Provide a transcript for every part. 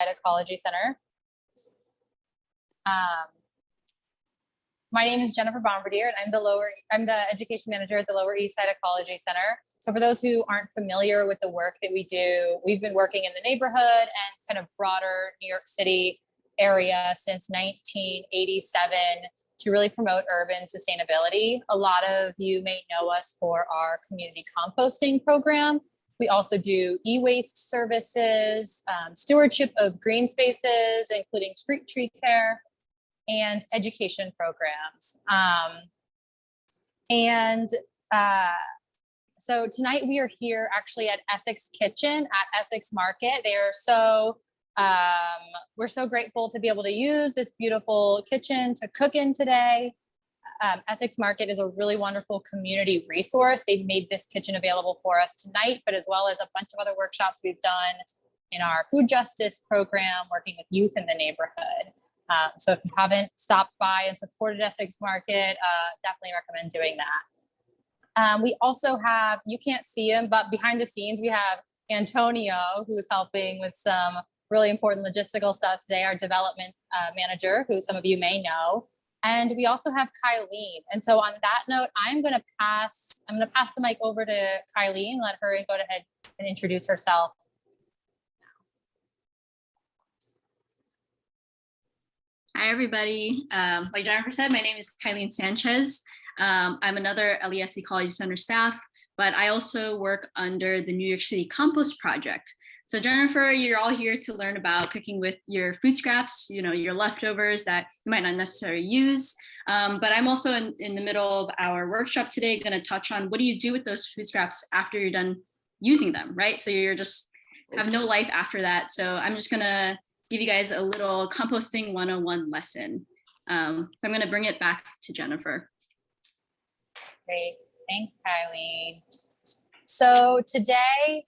Ecology Center. My name is Jennifer Bombardier, and I'm the education manager at the Lower East Side Ecology Center. So for those who aren't familiar with the work that we do, we've been working in the neighborhood and kind of broader New York City area since 1987 to really promote urban sustainability. A lot of you may know us for our community composting program. We also do e-waste services, stewardship of green spaces, including street tree care, and education programs. So tonight we are here actually at Essex Kitchen at Essex Market. They are so, we're so grateful to be able to use this beautiful kitchen to cook in today. Essex Market is a really wonderful community resource. They've made this kitchen available for us tonight, but as well as a bunch of other workshops we've done in our food justice program, working with youth in the neighborhood. So if you haven't stopped by and supported Essex Market, definitely recommend doing that. We also have, you can't see him, but behind the scenes, we have Antonio, who's helping with some really important logistical stuff today, our development manager, who some of you may know. And we also have Kyleen. And so on that note, I'm going to pass the mic over to Kyleen, let her go ahead and introduce herself. Hi, everybody. Like Jennifer said, my name is Kyleen Sanchez. I'm another LES Ecology Center staff, but I also work under the New York City Compost Project. So Jennifer, you're all here to learn about cooking with your food scraps, you know, your leftovers that you might not necessarily use. But I'm also in the middle of our workshop today, going to touch on what do you do with those food scraps after you're done using them, right? So you're just have no life after that. So I'm just going to give you guys a little composting 101 lesson. So I'm going to bring it back to Jennifer. Great, thanks, Kyleen. So today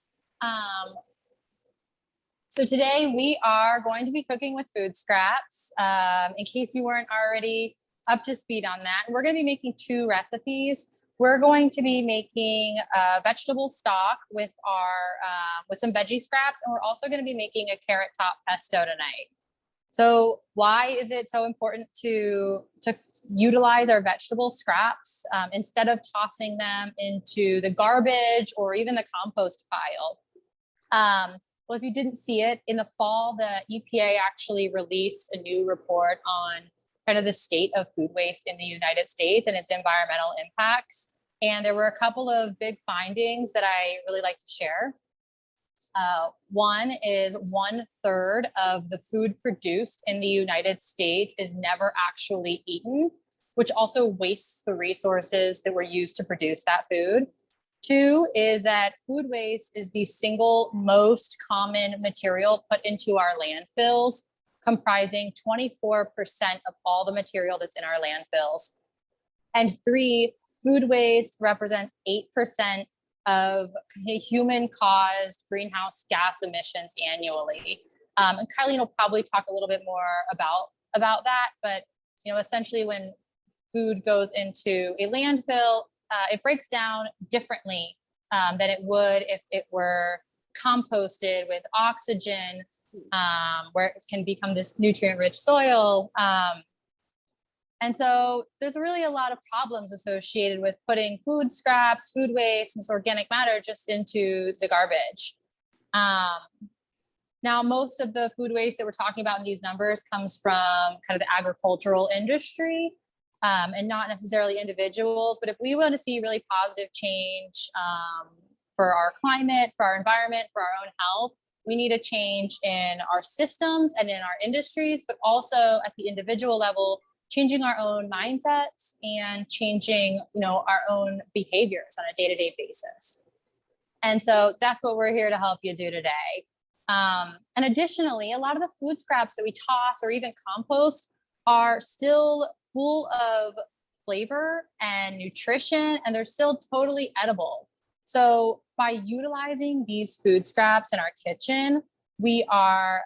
we are going to be cooking with food scraps. In case you weren't already up to speed on that, we're going to be making two recipes. We're going to be making a vegetable stock with with some veggie scraps, and we're also going to be making a carrot top pesto tonight. So why is it so important to utilize our vegetable scraps instead of tossing them into the garbage or even the compost pile? Well, if you didn't see it, in the fall, the EPA actually released a new report on kind of the state of food waste in the United States and its environmental impacts. And there were a couple of big findings that I really like to share. One is 1/3 of the food produced in the United States is never actually eaten, which also wastes the resources that were used to produce that food. Two is that food waste is the single most common material put into our landfills, comprising 24% of all the material that's in our landfills. And three, food waste represents 8% of human-caused greenhouse gas emissions annually. And Kyleen will probably talk a little bit more about that, but essentially when food goes into a landfill, it breaks down differently than it would if it were composted with oxygen, where it can become this nutrient-rich soil. And so there's really a lot of problems associated with putting food scraps, food waste, and organic matter just into the garbage. Now, most of the food waste that we're talking about in these numbers comes from kind of the agricultural industry. And not necessarily individuals, but if we want to see really positive change for our climate, for our environment, for our own health, we need a change in our systems and in our industries, but also at the individual level, changing our own mindsets and changing, our own behaviors on a day-to-day basis. And so that's what we're here to help you do today. And additionally, a lot of the food scraps that we toss or even compost are still full of flavor and nutrition, and they're still totally edible. So by utilizing these food scraps in our kitchen, we are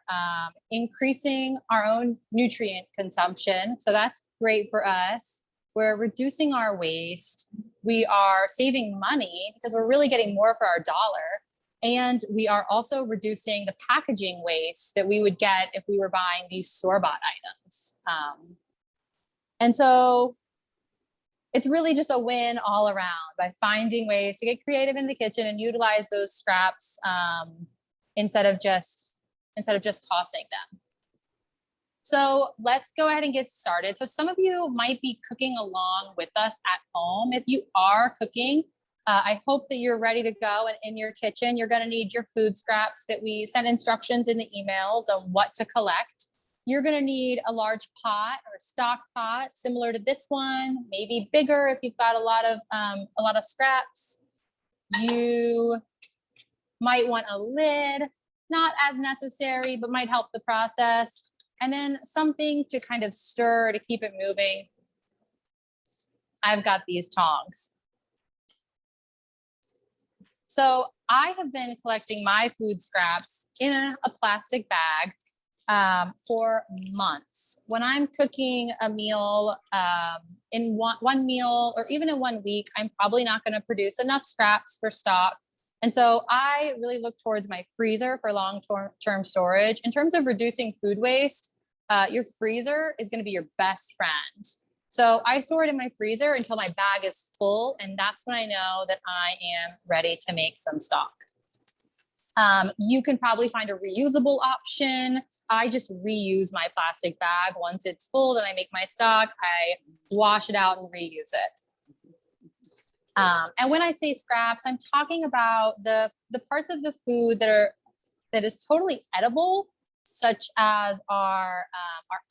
increasing our own nutrient consumption. So that's great for us. We're reducing our waste. We are saving money because we're really getting more for our dollar. And we are also reducing the packaging waste that we would get if we were buying these store-bought items. And so it's really just a win all around by finding ways to get creative in the kitchen and utilize those scraps instead of just tossing them. So let's go ahead and get started. So some of you might be cooking along with us at home. If you are cooking, I hope that you're ready to go, and in your kitchen, you're going to need your food scraps that we send instructions in the emails on what to collect. You're going to need a large pot or a stock pot similar to this one, maybe bigger if you've got a lot of scraps. You might want a lid, not as necessary, but might help the process. And then something to kind of stir to keep it moving. I've got these tongs. So I have been collecting my food scraps in a plastic bag for months. When I'm cooking a meal in one meal or even in 1 week, I'm probably not going to produce enough scraps for stock. And so I really look towards my freezer for long-term storage. In terms of reducing food waste, your freezer is going to be your best friend. So I store it in my freezer until my bag is full, and that's when I know that I am ready to make some stock. You can probably find a reusable option. I just reuse my plastic bag. Once it's full and I make my stock, I wash it out and reuse it. And when I say scraps, I'm talking about the parts of the food that is totally edible, such as our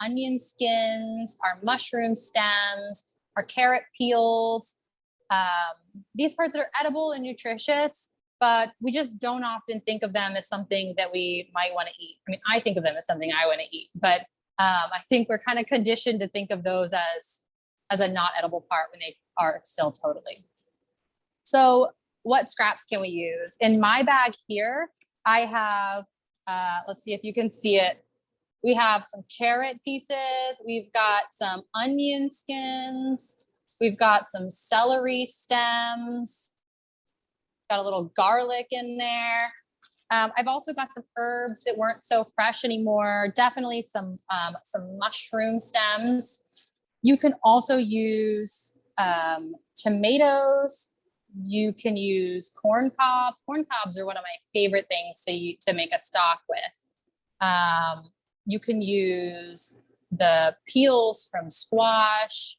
onion skins, our mushroom stems, our carrot peels. These parts are edible and nutritious, but we just don't often think of them as something that we might want to eat. I mean, I think of them as something I want to eat, but I think we're kind of conditioned to think of those as a not edible part when they are still totally. So what scraps can we use? In my bag here, I have, let's see if you can see it. We have some carrot pieces. We've got some onion skins. We've got some celery stems. Got a little garlic in there. I've also got some herbs that weren't so fresh anymore. Definitely some mushroom stems. You can also use tomatoes. You can use corn cobs. Corn cobs are one of my favorite things to make a stock with. You can use the peels from squash.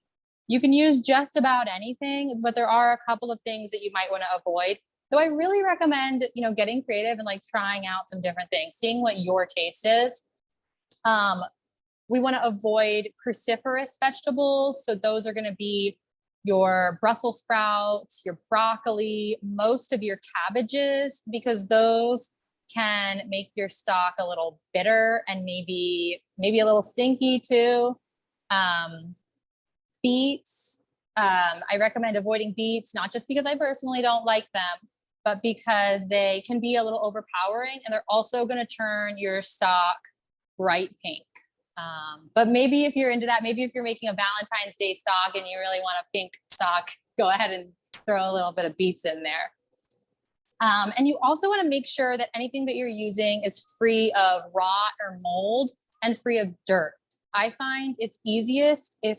You can use just about anything, but there are a couple of things that you might want to avoid. So I really recommend, getting creative and like trying out some different things, seeing what your taste is. We want to avoid cruciferous vegetables. So those are going to be your Brussels sprouts, your broccoli, most of your cabbages, because those can make your stock a little bitter and maybe a little stinky too. Beets, I recommend avoiding beets, not just because I personally don't like them, but because they can be a little overpowering, and they're also going to turn your stock bright pink. But maybe if you're into that, maybe if you're making a Valentine's Day stock and you really want a pink stock, go ahead and throw a little bit of beets in there. And you also want to make sure that anything that you're using is free of rot or mold and free of dirt. I find it's easiest if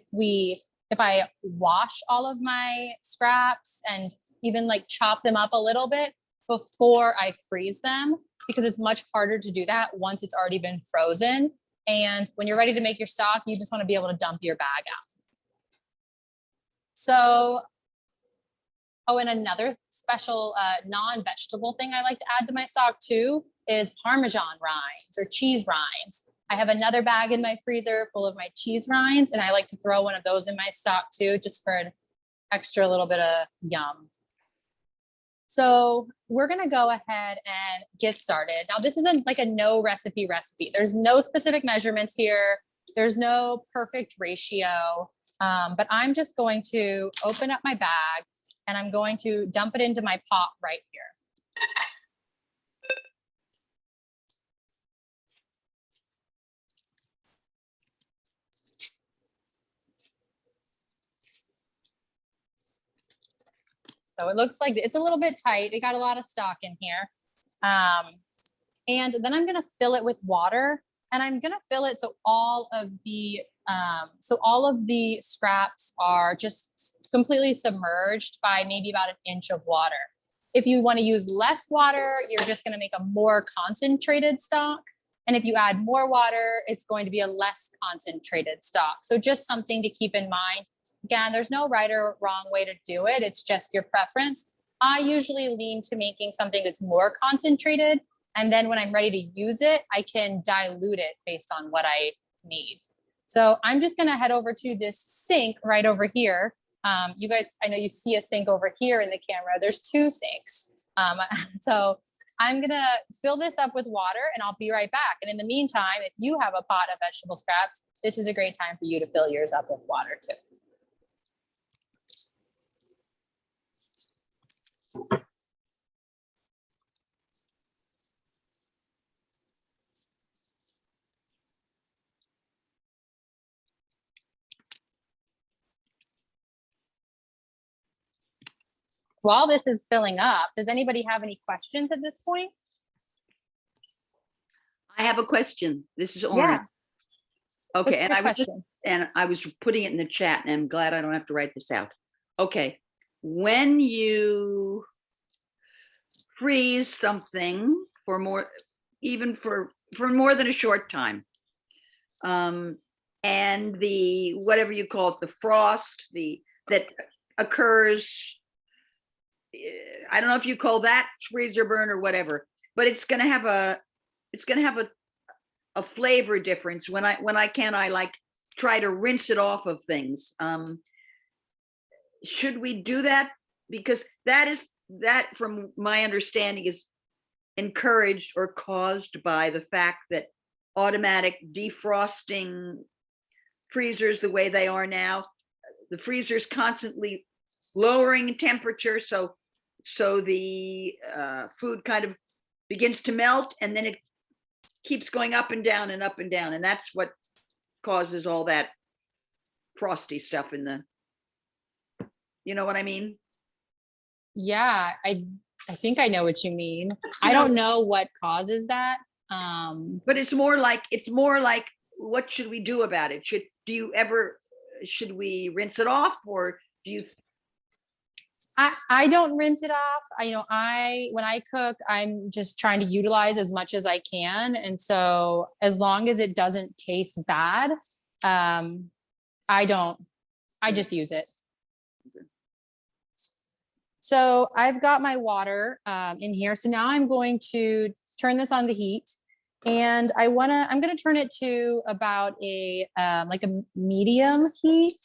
I wash all of my scraps and even like chop them up a little bit before I freeze them, because it's much harder to do that once it's already been frozen. And when you're ready to make your stock, you just want to be able to dump your bag out. So, and another special non-vegetable thing I like to add to my stock too is Parmesan rinds or cheese rinds. I have another bag in my freezer full of my cheese rinds, and I like to throw one of those in my stock too, just for an extra little bit of yum. So we're going to go ahead and get started. Now, this isn't like a no recipe. There's no specific measurements here. There's no perfect ratio, but I'm just going to open up my bag and I'm going to dump it into my pot right here. So it looks like it's a little bit tight. We got a lot of stock in here. And then I'm gonna fill it with water, and I'm gonna fill it so all of the scraps are just completely submerged by maybe about an inch of water. If you want to use less water, you're just going to make a more concentrated stock. And if you add more water, it's going to be a less concentrated stock. So just something to keep in mind. Again, there's no right or wrong way to do it. It's just your preference. I usually lean to making something that's more concentrated. And then when I'm ready to use it, I can dilute it based on what I need. So I'm just going to head over to this sink right over here. You guys, I know you see a sink over here in the camera. There's two sinks. So I'm going to fill this up with water and I'll be right back. And in the meantime, if you have a pot of vegetable scraps, this is a great time for you to fill yours up with water too. While this is filling up, does anybody have any questions at this point? I have a question. This is Orange. Yeah. Okay, What's your I was putting it in the chat, and I'm glad I don't have to write this out. Okay, when you freeze something for more, even for more than a short time, and the whatever you call it, the frost, that occurs. I don't know if you call that freezer burn or whatever, but it's going to have a flavor difference when I like try to rinse it off of things. Should we do that? Because that from my understanding is encouraged or caused by the fact that automatic defrosting freezers the way they are now, the freezer's constantly lowering temperature, so the food kind of begins to melt, and then it keeps going up and down and up and down, and that's what causes all that frosty stuff in the, you know what I mean? Yeah, I think I know what you mean. I don't know what causes that. But it's more like what should we do about it? Should we rinse it off, or do you? I don't rinse it off. When I cook, I'm just trying to utilize as much as I can. And so as long as it doesn't taste bad, I just use it. So I've got my water in here. So now I'm going to turn this on the heat, and I'm going to turn it to about like a medium heat.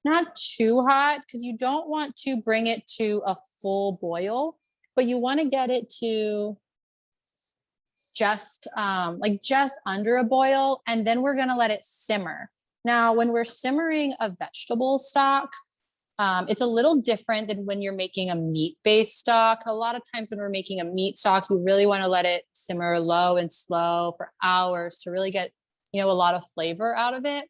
Not too hot, because you don't want to bring it to a full boil, but you want to get it to just under a boil, and then we're going to let it simmer. Now, when we're simmering a vegetable stock, it's a little different than when you're making a meat-based stock. A lot of times when we're making a meat stock, you really want to let it simmer low and slow for hours to really get, a lot of flavor out of it.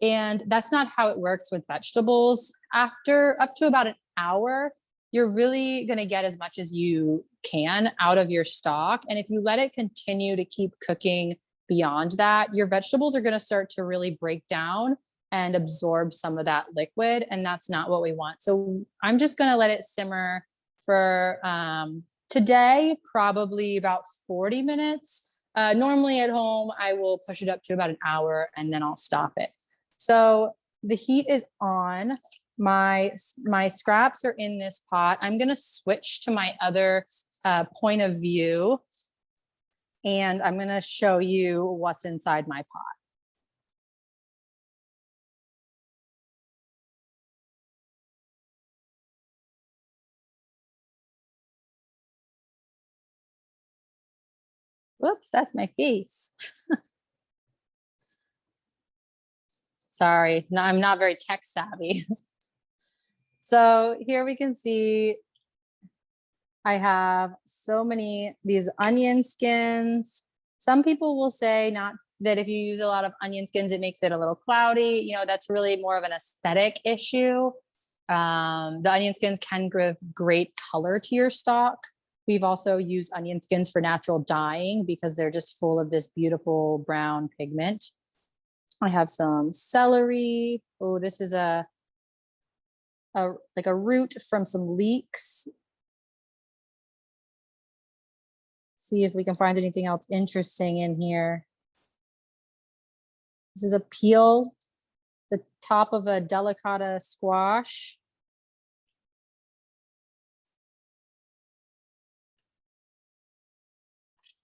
And that's not how it works with vegetables. After up to about an hour, you're really going to get as much as you can out of your stock. And if you let it continue to keep cooking beyond that, your vegetables are going to start to really break down and absorb some of that liquid. And that's not what we want. So I'm just going to let it simmer for today, probably about 40 minutes. Normally at home, I will push it up to about an hour and then I'll stop it. So the heat is on. My scraps are in this pot. I'm going to switch to my other point of view, and I'm going to show you what's inside my pot. Whoops, that's my face. Sorry, no, I'm not very tech savvy. So here we can see I have so many, these onion skins. Some people will say not that if you use a lot of onion skins, it makes it a little cloudy. That's really more of an aesthetic issue. The onion skins can give great color to your stock. We've also used onion skins for natural dyeing because they're just full of this beautiful brown pigment. I have some celery. Oh, this is like a root from some leeks. See if we can find anything else interesting in here. This is a peel, the top of a delicata squash.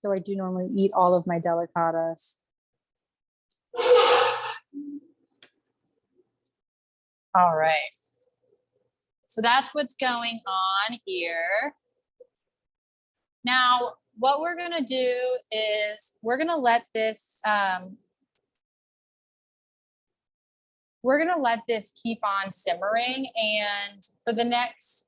So I do normally eat all of my delicatas. All right. So that's what's going on here. Now, what we're gonna do is we're gonna let this keep on simmering, and for the next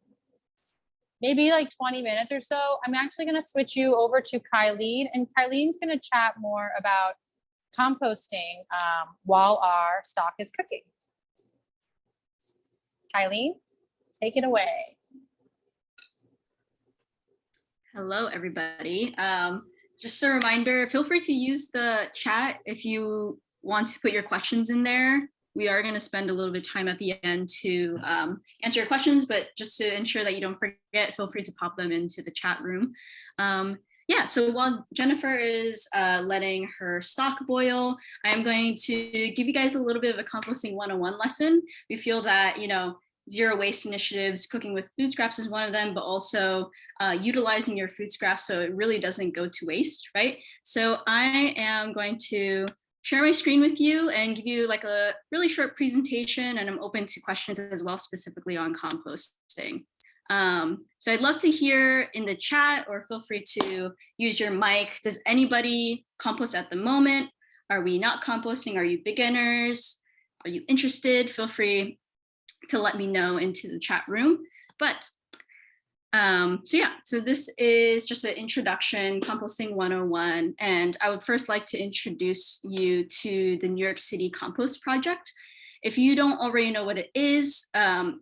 maybe like 20 minutes or so, I'm actually gonna switch you over to Kyleen, and Kyleen's gonna chat more about composting while our stock is cooking. Kyleen, take it away. Hello, everybody. Just a reminder, feel free to use the chat if you want to put your questions in there. We are going to spend a little bit of time at the end to answer your questions, but just to ensure that you don't forget, feel free to pop them into the chat room. Yeah, so while Jennifer is letting her stock boil, I'm going to give you guys a little bit of a composting 101 lesson. We feel that, you know, zero waste initiatives, cooking with food scraps is one of them, but also utilizing your food scraps so it really doesn't go to waste, right? So I am going to share my screen with you and give you like a really short presentation, and I'm open to questions as well, specifically on composting. So I'd love to hear in the chat, or feel free to use your mic. Does anybody compost at the moment? Are we not composting? Are you beginners? Are you interested? Feel free to let me know into the chat room. But so this is just an introduction, composting 101. And I would first like to introduce you to the New York City Compost Project. If you don't already know what it is,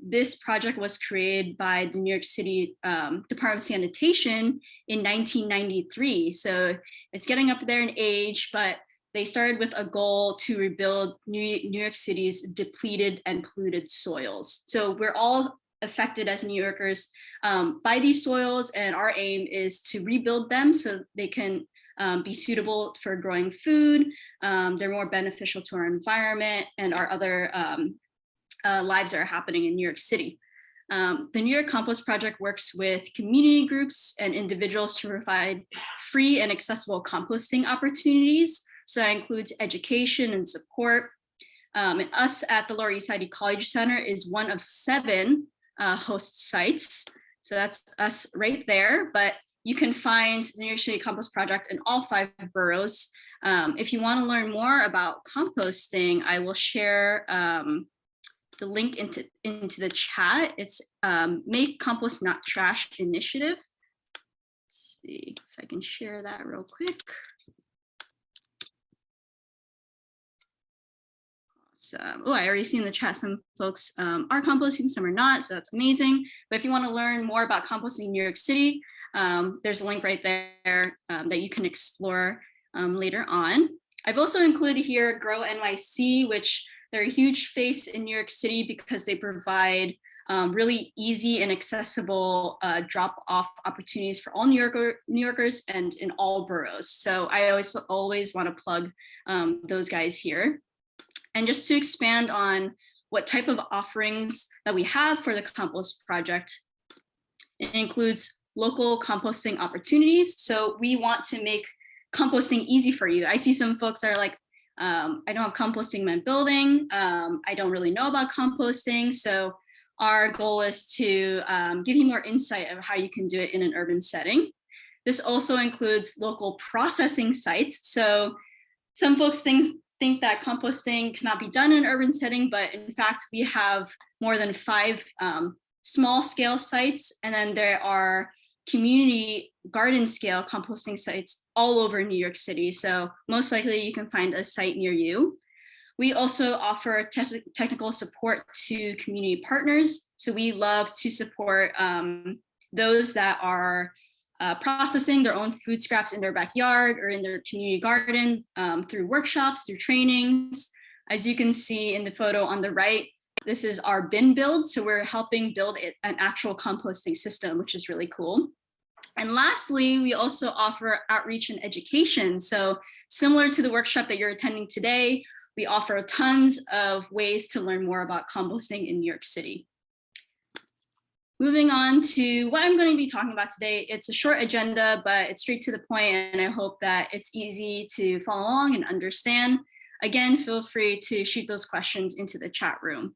this project was created by the New York City Department of Sanitation in 1993. So it's getting up there in age, but they started with a goal to rebuild New York City's depleted and polluted soils. So we're all affected as New Yorkers by these soils, and our aim is to rebuild them so they can be suitable for growing food. They're more beneficial to our environment and our other lives that are happening in New York City. The New York Compost Project works with community groups and individuals to provide free and accessible composting opportunities. So that includes education and support. And us at the Lower East Side Ecology Center is one of 7 host sites. So that's us right there, but you can find the New York City Compost Project in all 5 boroughs. If you want to learn more about composting, I will share the link into the chat. It's Make Compost Not Trash Initiative. Let's see if I can share that real quick. Oh, I already see in the chat some folks are composting, some are not, so that's amazing. But if you want to learn more about composting in New York City, there's a link right there that you can explore later on. I've also included here Grow NYC, which they're a huge face in New York City because they provide really easy and accessible drop-off opportunities for all New Yorkers and in all boroughs. So I always want to plug those guys here. And just to expand on what type of offerings that we have for the Compost Project, it includes local composting opportunities. So we want to make composting easy for you. I see some folks that are like, I don't have composting in my building. I don't really know about composting. So our goal is to give you more insight of how you can do it in an urban setting. This also includes local processing sites. So some folks think that composting cannot be done in an urban setting, but in fact, we have more than 5 small scale sites, and then there are community garden scale composting sites all over New York City. So most likely you can find a site near you. We also offer technical support to community partners. So we love to support those that are processing their own food scraps in their backyard or in their community garden through workshops, through trainings. As you can see in the photo on the right, this is our bin build. So we're helping build an actual composting system, which is really cool. And lastly, we also offer outreach and education. So similar to the workshop that you're attending today, we offer tons of ways to learn more about composting in New York City. Moving on to what I'm going to be talking about today. It's a short agenda, but it's straight to the point, and I hope that it's easy to follow along and understand. Again, feel free to shoot those questions into the chat room.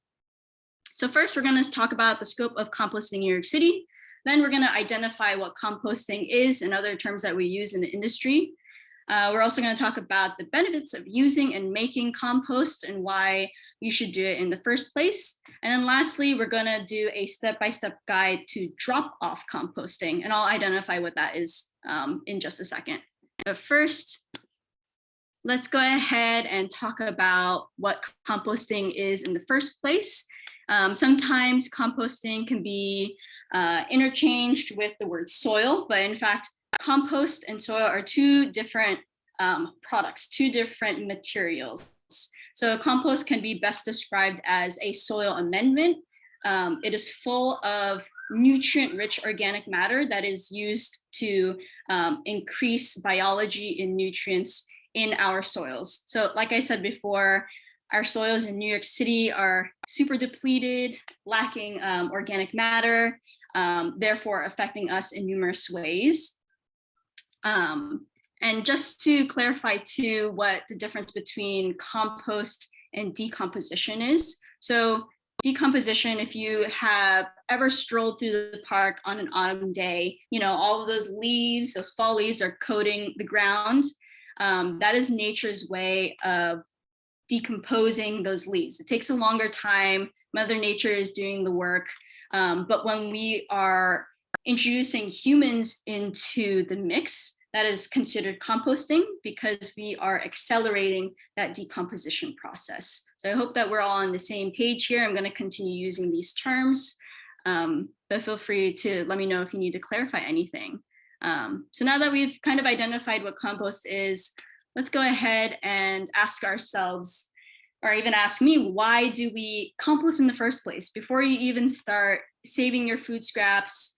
So first, we're going to talk about the scope of composting in New York City. Then we're going to identify what composting is and other terms that we use in the industry. We're also going to talk about the benefits of using and making compost and why you should do it in the first place. And then lastly, we're going to do a step-by-step guide to drop off composting, and I'll identify what that is in just a second. But first, let's go ahead and talk about what composting is in the first place. Sometimes composting can be interchanged with the word soil, but in fact, compost and soil are two different products, two different materials. So compost can be best described as a soil amendment. It is full of nutrient-rich organic matter that is used to increase biology and nutrients in our soils. So like I said before, our soils in New York City are super depleted, lacking organic matter, therefore affecting us in numerous ways. And just to clarify too, what the difference between compost and decomposition is. So decomposition, if you have ever strolled through the park on an autumn day, you know, all of those leaves, those fall leaves are coating the ground. That is nature's way of decomposing those leaves. It takes a longer time. Mother Nature is doing the work. But when we are introducing humans into the mix, that is considered composting because we are accelerating that decomposition process. So I hope that we're all on the same page here. I'm going to continue using these terms, but feel free to let me know if you need to clarify anything. So now that we've kind of identified what compost is, let's go ahead and ask ourselves, or even ask me, why do we compost in the first place? Before you even start saving your food scraps,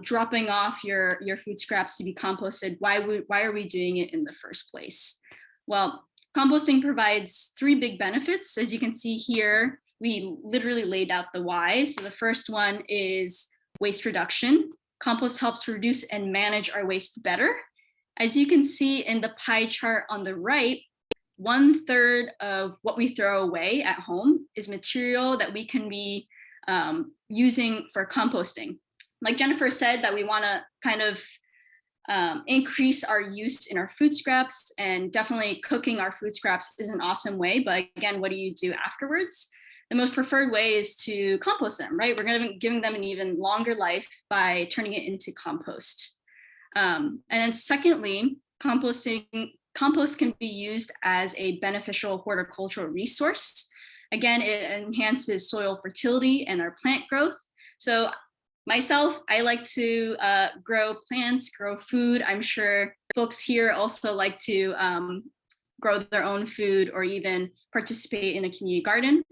dropping off your food scraps to be composted, why are we doing it in the first place? Well, composting provides three big benefits. As you can see here, we literally laid out the why. So the first one is waste reduction. Compost helps reduce and manage our waste better. As you can see in the pie chart on the right, 1/3 of what we throw away at home is material that we can be using for composting. Like Jennifer said, that we want to kind of increase our use in our food scraps, and definitely cooking our food scraps is an awesome way. But again, what do you do afterwards? The most preferred way is to compost them, right? We're going to be giving them an even longer life by turning it into compost. And then secondly, compost can be used as a beneficial horticultural resource. Again, it enhances soil fertility and our plant growth. So myself, I like to grow plants, grow food. I'm sure folks here also like to grow their own food or even participate in a community garden.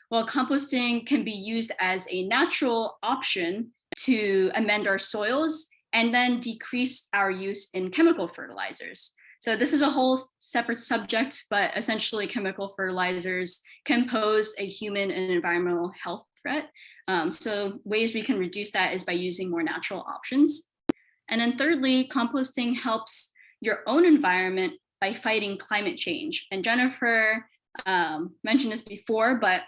Well, composting can be used as a natural option to amend our soils and then decrease our use in chemical fertilizers. So this is a whole separate subject, but essentially chemical fertilizers can pose a human and environmental health threat. So ways we can reduce that is by using more natural options. And then thirdly, composting helps your own environment by fighting climate change. And Jennifer mentioned this before, but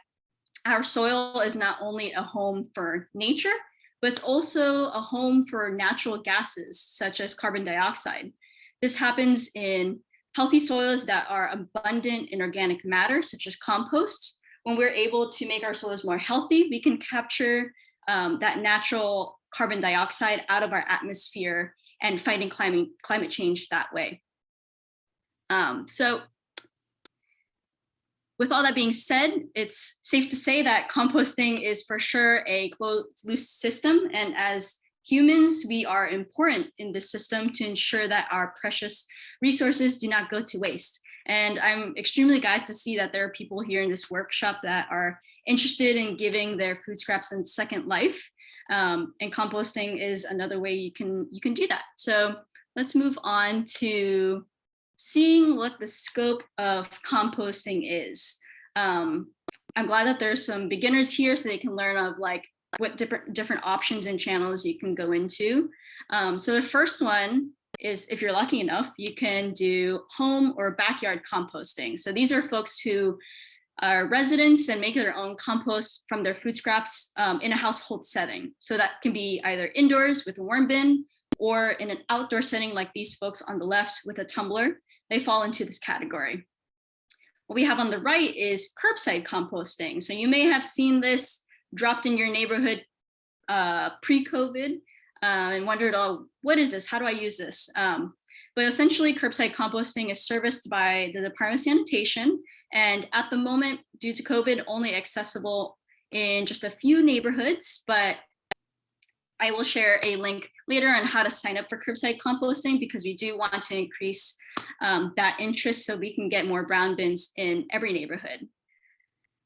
our soil is not only a home for nature, but it's also a home for natural gases such as carbon dioxide. This happens in healthy soils that are abundant in organic matter, such as compost. When we're able to make our soils more healthy, we can capture that natural carbon dioxide out of our atmosphere and fighting climate change that way. So with all that being said, it's safe to say that composting is for sure a closed loose system. And as humans, we are important in this system to ensure that our precious resources do not go to waste. And I'm extremely glad to see that there are people here in this workshop that are interested in giving their food scraps a second life. And composting is another way you can do that. So let's move on to seeing what the scope of composting is. I'm glad that there's some beginners here so they can learn of like what different options and channels you can go into. So the first one is, if you're lucky enough, you can do home or backyard composting. So these are folks who are residents and make their own compost from their food scraps in a household setting. So that can be either indoors with a worm bin or in an outdoor setting like these folks on the left with a tumbler. They fall into this category. What we have on the right is curbside composting. So you may have seen this dropped in your neighborhood pre-COVID and wondered, oh, what is this? How do I use this? But essentially, curbside composting is serviced by the Department of Sanitation. And at the moment, due to COVID, only accessible in just a few neighborhoods. But I will share a link later on how to sign up for curbside composting, because we do want to increase that interest so we can get more brown bins in every neighborhood.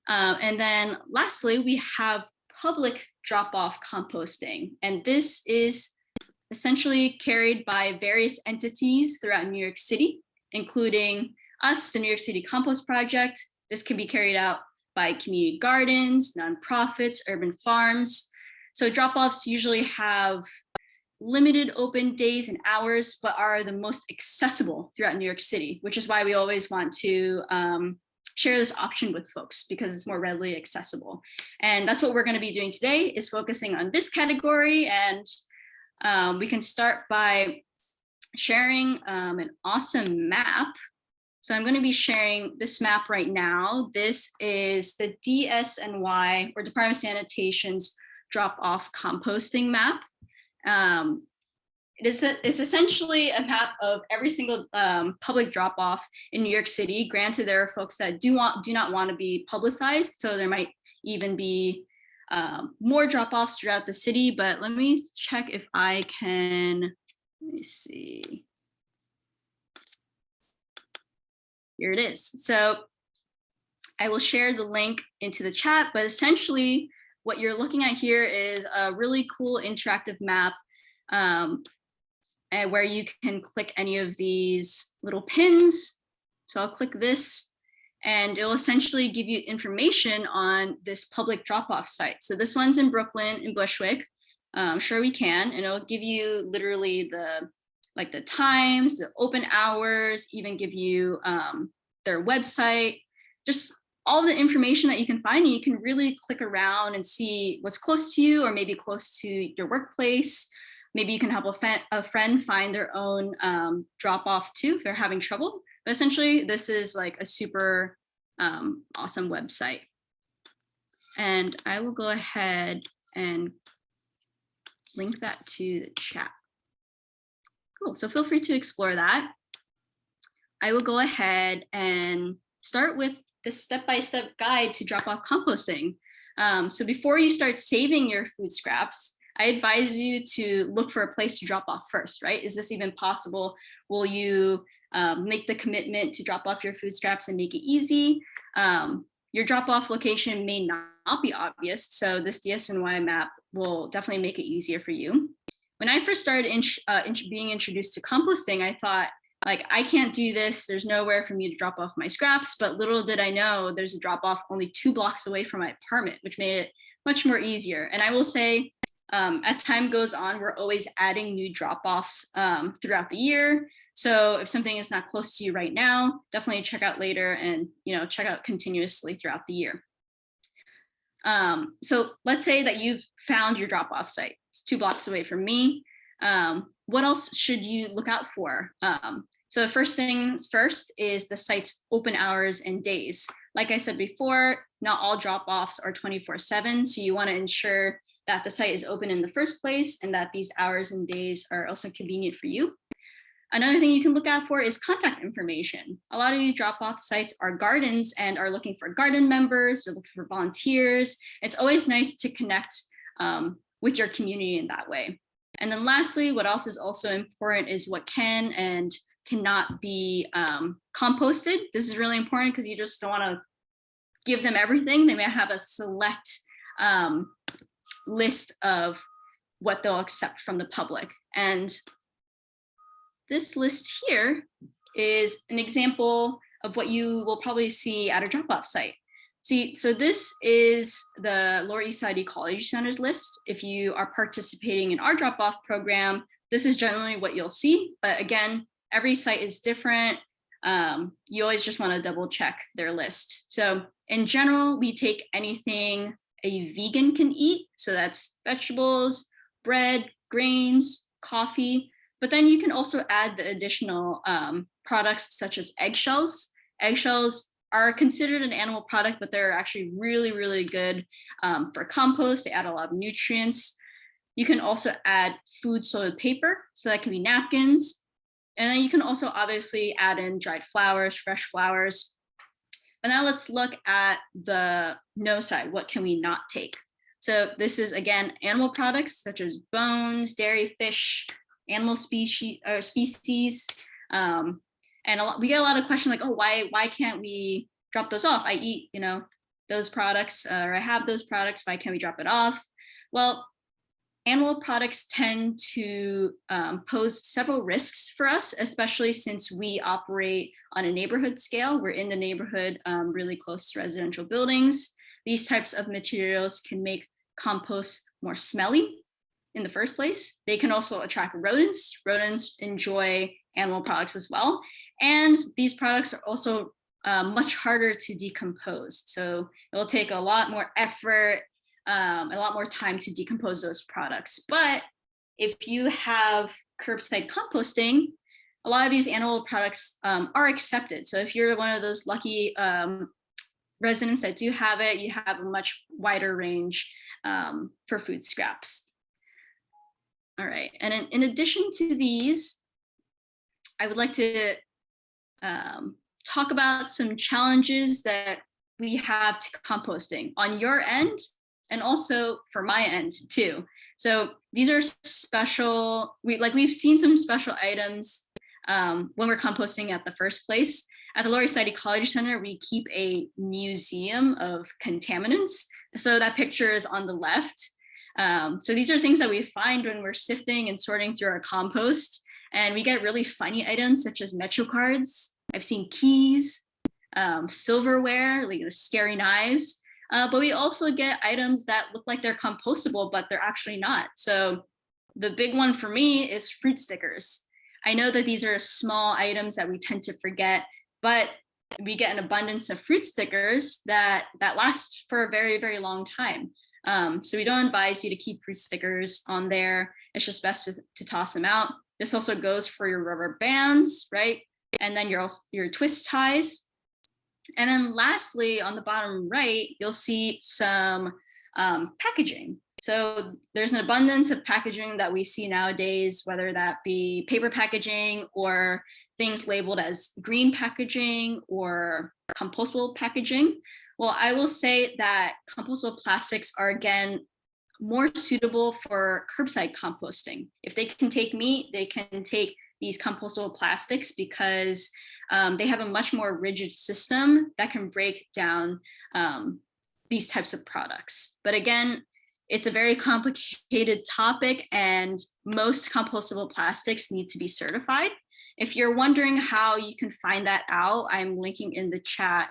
And then lastly, we have public drop-off composting. And this is essentially carried by various entities throughout New York City, including us, the New York City Compost Project. This can be carried out by community gardens, nonprofits, urban farms. So drop-offs usually have limited open days and hours, but are the most accessible throughout New York City, which is why we always want to share this option with folks, because it's more readily accessible. And that's what we're going to be doing today, is focusing on this category. And we can start by sharing an awesome map. So I'm going to be sharing this map right now. This is the DSNY, or Department of Sanitation's drop-off composting map. It's essentially a map of every single public drop-off in New York City. Granted, there are folks that do not want to be publicized, so there might even be more drop-offs throughout the city. But let me check if I can. Let me see. Here it is. So I will share the link into the chat, but essentially what you're looking at here is a really cool interactive map and where you can click any of these little pins. So I'll click this and it will essentially give you information on this public drop-off site. So this one's in Brooklyn, in Bushwick. I'm sure we can, and it'll give you literally the times, the open hours, even give you their website, just all the information that you can find, and you can really click around and see what's close to you, or maybe close to your workplace. Maybe you can help a friend find their own drop-off too if they're having trouble. But essentially, this is like a super awesome website. And I will go ahead and link that to the chat. Cool, so feel free to explore that. I will go ahead and start with the step-by-step guide to drop-off composting. So before you start saving your food scraps, I advise you to look for a place to drop off first, right? Is this even possible? Will you make the commitment to drop off your food scraps and make it easy? Your drop-off location may not be obvious, so this DSNY map will definitely make it easier for you. When I first started being introduced to composting, I thought, like, I can't do this. There's nowhere for me to drop off my scraps, but little did I know there's a drop-off only 2 blocks away from my apartment, which made it much more easier. And I will say, as time goes on, we're always adding new drop-offs throughout the year. So if something is not close to you right now, definitely check out later, and check out continuously throughout the year. So let's say that you've found your drop-off site. It's 2 blocks away from me. What else should you look out for? So the first things first is the site's open hours and days. Like I said before, not all drop-offs are 24/7, so you want to ensure that the site is open in the first place and that these hours and days are also convenient for you. Another thing you can look out for is contact information. A lot of these drop-off sites are gardens and are looking for garden members, they're looking for volunteers. It's always nice to connect with your community in that way. And then lastly, what else is also important is what can and cannot be composted. This is really important because you just don't want to give them everything. They may have a select list of what they'll accept from the public. And this list here is an example of what you will probably see at a drop-off site. See, so this is the Lower East Side Ecology Center's list. If you are participating in our drop-off program, this is generally what you'll see. But again, every site is different. You always just want to double check their list. So in general, we take anything a vegan can eat. So that's vegetables, bread, grains, coffee. But then you can also add the additional products such as eggshells. Eggshells are considered an animal product, but they're actually really, really good for compost. They add a lot of nutrients. You can also add food soiled paper. So that can be napkins. And then you can also obviously add in dried flowers, fresh flowers. But now let's look at the no side. What can we not take? So this is, again, animal products such as bones, dairy, fish, animal species. And we get a lot of questions like, oh, why can't we drop those off? I eat, those products, or I have those products. Why can't we drop it off? Well, animal products tend to pose several risks for us, especially since we operate on a neighborhood scale. We're in the neighborhood really close to residential buildings. These types of materials can make compost more smelly in the first place. They can also attract rodents. Rodents enjoy animal products as well. And these products are also much harder to decompose. So it will take a lot more effort, a lot more time to decompose those products. But if you have curbside composting, a lot of these animal products are accepted. So if you're one of those lucky residents that do have it, you have a much wider range for food scraps. All right, and in addition to these, I would like to talk about some challenges that we have to composting on your end and also for my end too. So these are special, we've seen some special items when we're composting at the first place. At the Lower East Side Ecology Center, we keep a museum of contaminants. So that picture is on the left. So these are things that we find when we're sifting and sorting through our compost. And we get really funny items such as Metro cards. I've seen keys, silverware, like scary knives. But we also get items that look like they're compostable, but they're actually not. So the big one for me is fruit stickers. I know that these are small items that we tend to forget, but we get an abundance of fruit stickers that last for a very, very long time. So we don't advise you to keep fruit stickers on there. It's just best to toss them out. This also goes for your rubber bands, right? And then your twist ties. And then lastly, on the bottom right, you'll see some packaging. So there's an abundance of packaging that we see nowadays, whether that be paper packaging or things labeled as green packaging or compostable packaging. Well, I will say that compostable plastics are, again, more suitable for curbside composting. If they can take meat, they can take these compostable plastics because they have a much more rigid system that can break down these types of products. But again, it's a very complicated topic, and most compostable plastics need to be certified. If you're wondering how you can find that out, I'm linking in the chat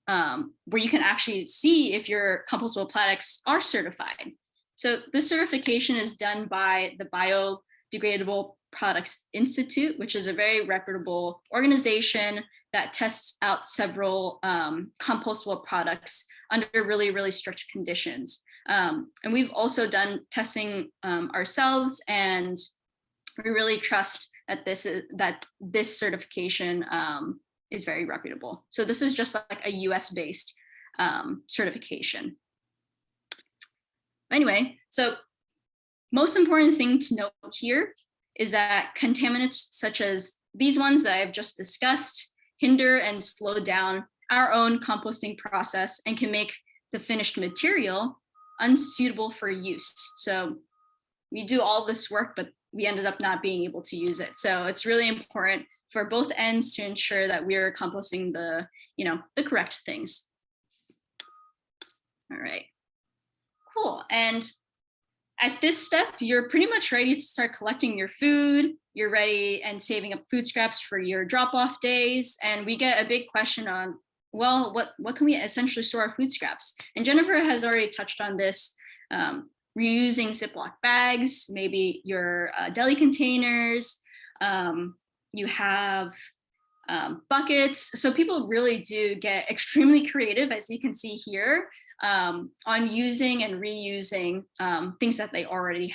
where you can actually see if your compostable plastics are certified. So this certification is done by the Biodegradable Products Institute, which is a very reputable organization that tests out several compostable products under really, really strict conditions. And we've also done testing ourselves, and we really trust that this certification is very reputable. So this is just like a US-based certification. Anyway, so most important thing to note here is that contaminants such as these ones that I've just discussed hinder and slow down our own composting process and can make the finished material unsuitable for use. So we do all this work, but we ended up not being able to use it. So it's really important for both ends to ensure that we're composting the, the correct things. All right, cool. And at this step, you're pretty much ready to start collecting your food. You're ready and saving up food scraps for your drop-off days. And we get a big question on, well, what can we essentially store our food scraps? And Jennifer has already touched on this, reusing Ziploc bags, maybe your deli containers, you have buckets. So people really do get extremely creative, as you can see here, on using and reusing things that they already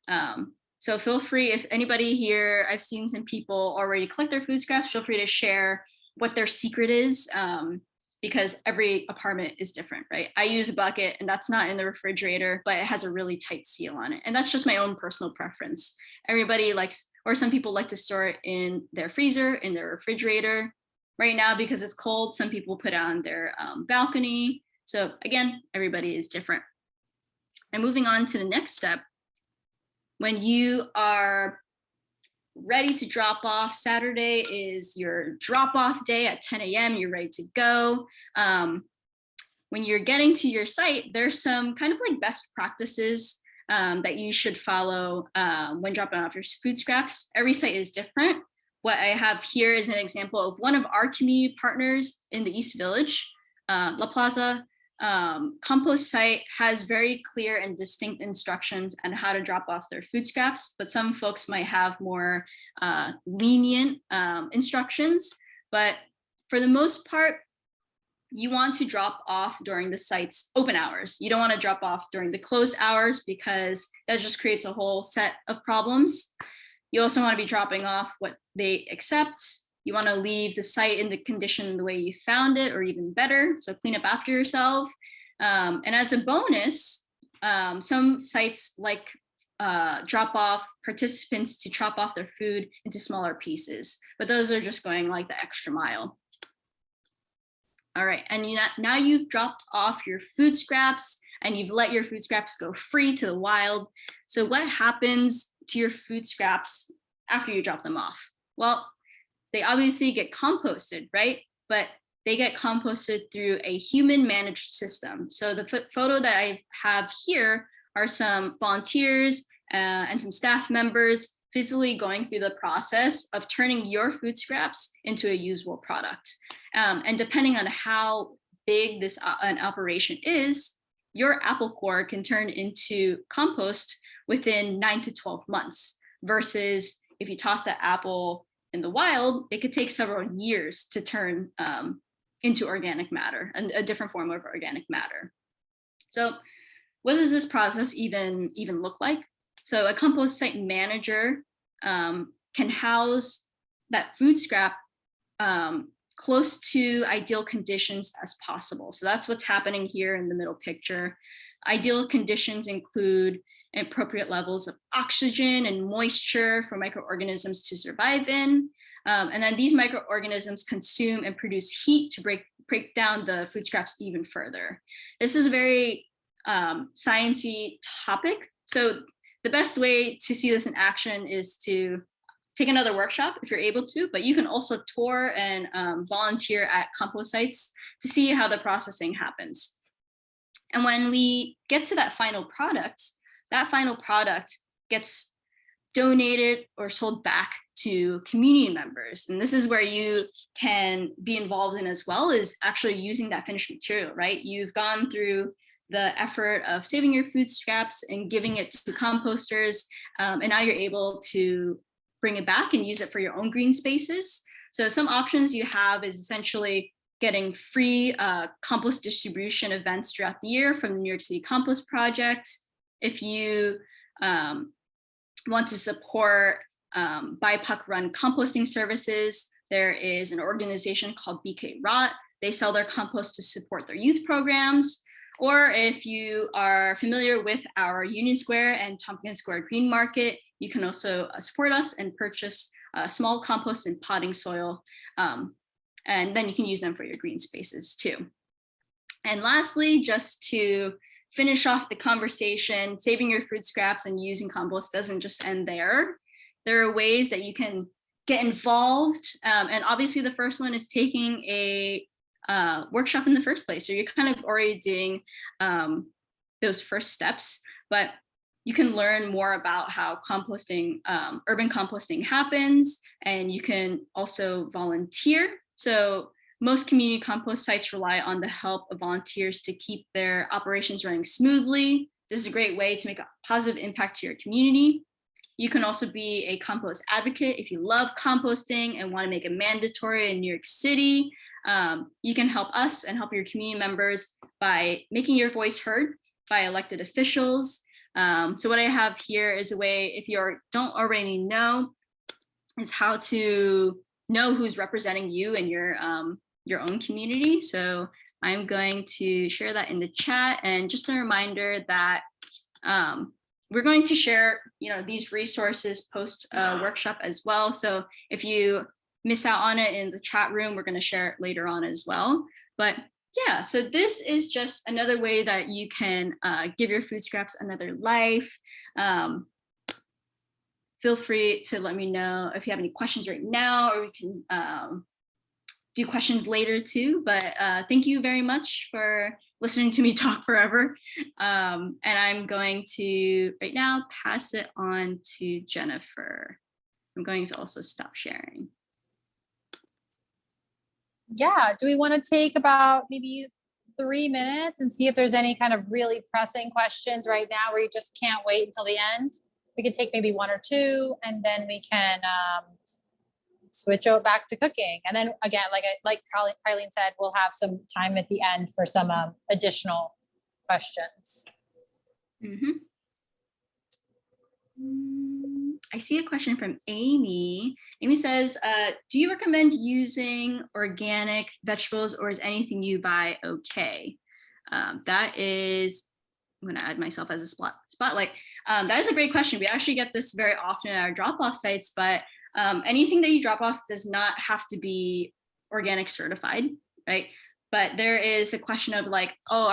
have. So feel free, if anybody here, I've seen some people already collect their food scraps, feel free to share what their secret is, because every apartment is different, right? I use a bucket and that's not in the refrigerator, but it has a really tight seal on it. And that's just my own personal preference. Everybody likes, or some people like to store it in their freezer, in their refrigerator. Right now, because it's cold, some people put it on their balcony. So again, everybody is different. And moving on to the next step, when you are ready to drop off, Saturday is your drop off day at 10 a.m. You're ready to go. When you're getting to your site, there's some kind of like best practices that you should follow when dropping off your food scraps. Every site is different. What I have here is an example of one of our community partners in the East Village, La Plaza. Compost site has very clear and distinct instructions on how to drop off their food scraps, but some folks might have more lenient instructions. But for the most part, you want to drop off during the site's open hours. You don't want to drop off during the closed hours because that just creates a whole set of problems. You also want to be dropping off what they accept. You want to leave the site in the condition the way you found it, or even better. So clean up after yourself. And as a bonus, some sites like drop off participants to chop off their food into smaller pieces, but those are just going like the extra mile. All right, and now you've dropped off your food scraps and you've let your food scraps go free to the wild. So what happens to your food scraps after you drop them off? Well, they obviously get composted, right? But they get composted through a human managed system. So the photo that I have here are some volunteers and some staff members physically going through the process of turning your food scraps into a usable product. And depending on how big this an operation is, your apple core can turn into compost within 9 to 12 months, versus if you toss that apple in the wild, it could take several years to turn into organic matter, and a different form of organic matter. So what does this process even look like? So a compost site manager can house that food scrap close to ideal conditions as possible. So that's what's happening here in the middle picture. Ideal conditions include appropriate levels of oxygen and moisture for microorganisms to survive in. And then these microorganisms consume and produce heat to break down the food scraps even further. This is a very sciencey topic. So the best way to see this in action is to take another workshop if you're able to, but you can also tour and volunteer at compost sites to see how the processing happens. And when we get to that final product gets donated or sold back to community members. And this is where you can be involved in as well, is actually using that finished material, right? You've gone through the effort of saving your food scraps and giving it to composters, and now you're able to bring it back and use it for your own green spaces. So some options you have is essentially getting free compost distribution events throughout the year from the New York City Compost Project. If you want to support BIPOC-run composting services, there is an organization called BK Rot. They sell their compost to support their youth programs. Or if you are familiar with our Union Square and Tompkins Square Green Market, you can also support us and purchase small compost and potting soil. And then you can use them for your green spaces too. And lastly, just to finish off the conversation, saving your food scraps and using compost doesn't just end there. There are ways that you can get involved. And obviously the first one is taking a workshop in the first place. So you're kind of already doing those first steps, but you can learn more about how composting, urban composting happens, and you can also volunteer. So most community compost sites rely on the help of volunteers to keep their operations running smoothly. This is a great way to make a positive impact to your community. You can also be a compost advocate if you love composting and want to make it mandatory in New York City. You can help us and help your community members by making your voice heard by elected officials. So what I have here is a way, if you don't already know, is how to know who's representing you and your own community. So I'm going to share that in the chat, and just a reminder that we're going to share, these resources post workshop as well. So if you miss out on it in the chat room, we're going to share it later on as well. But yeah, so this is just another way that you can give your food scraps another life. Feel free to let me know if you have any questions right now, or we can do questions later too. But thank you very much for listening to me talk forever. And I'm going to right now pass it on to Jennifer. I'm going to also stop sharing. Yeah, do we want to take about maybe 3 minutes and see if there's any kind of really pressing questions right now where you just can't wait until the end? We could take maybe 1 or 2, and then we can switch out back to cooking. And then again, like Kyleen said, we'll have some time at the end for some additional questions. Mm-hmm. I see a question from Amy. Amy says, do you recommend using organic vegetables, or is anything you buy okay? That is, I'm going to add myself as a spotlight. That is a great question. We actually get this very often at our drop-off sites, but anything that you drop off does not have to be organic certified, right? But there is a question of like, oh,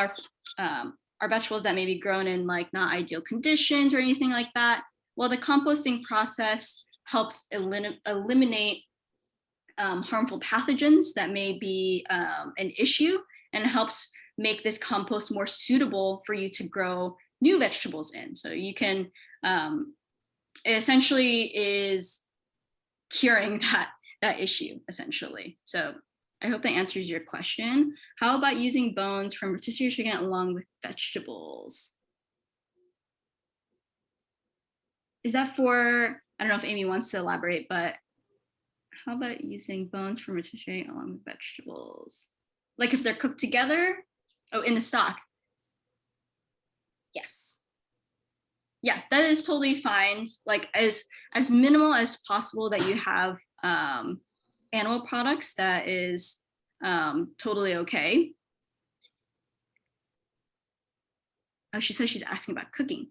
our vegetables that may be grown in like not ideal conditions or anything like that. Well, the composting process helps eliminate harmful pathogens that may be an issue, and helps make this compost more suitable for you to grow new vegetables in. So you can, it essentially is curing that issue, essentially. So I hope that answers your question. How about using bones from rotisserie chicken along with vegetables? Is that for, I don't know if Amy wants to elaborate, but how about using bones from rotisserie along with vegetables? Like if they're cooked together? Oh, in the stock. Yes. Yeah, that is totally fine. Like as minimal as possible that you have animal products, that is totally okay. Oh, she says she's asking about cooking.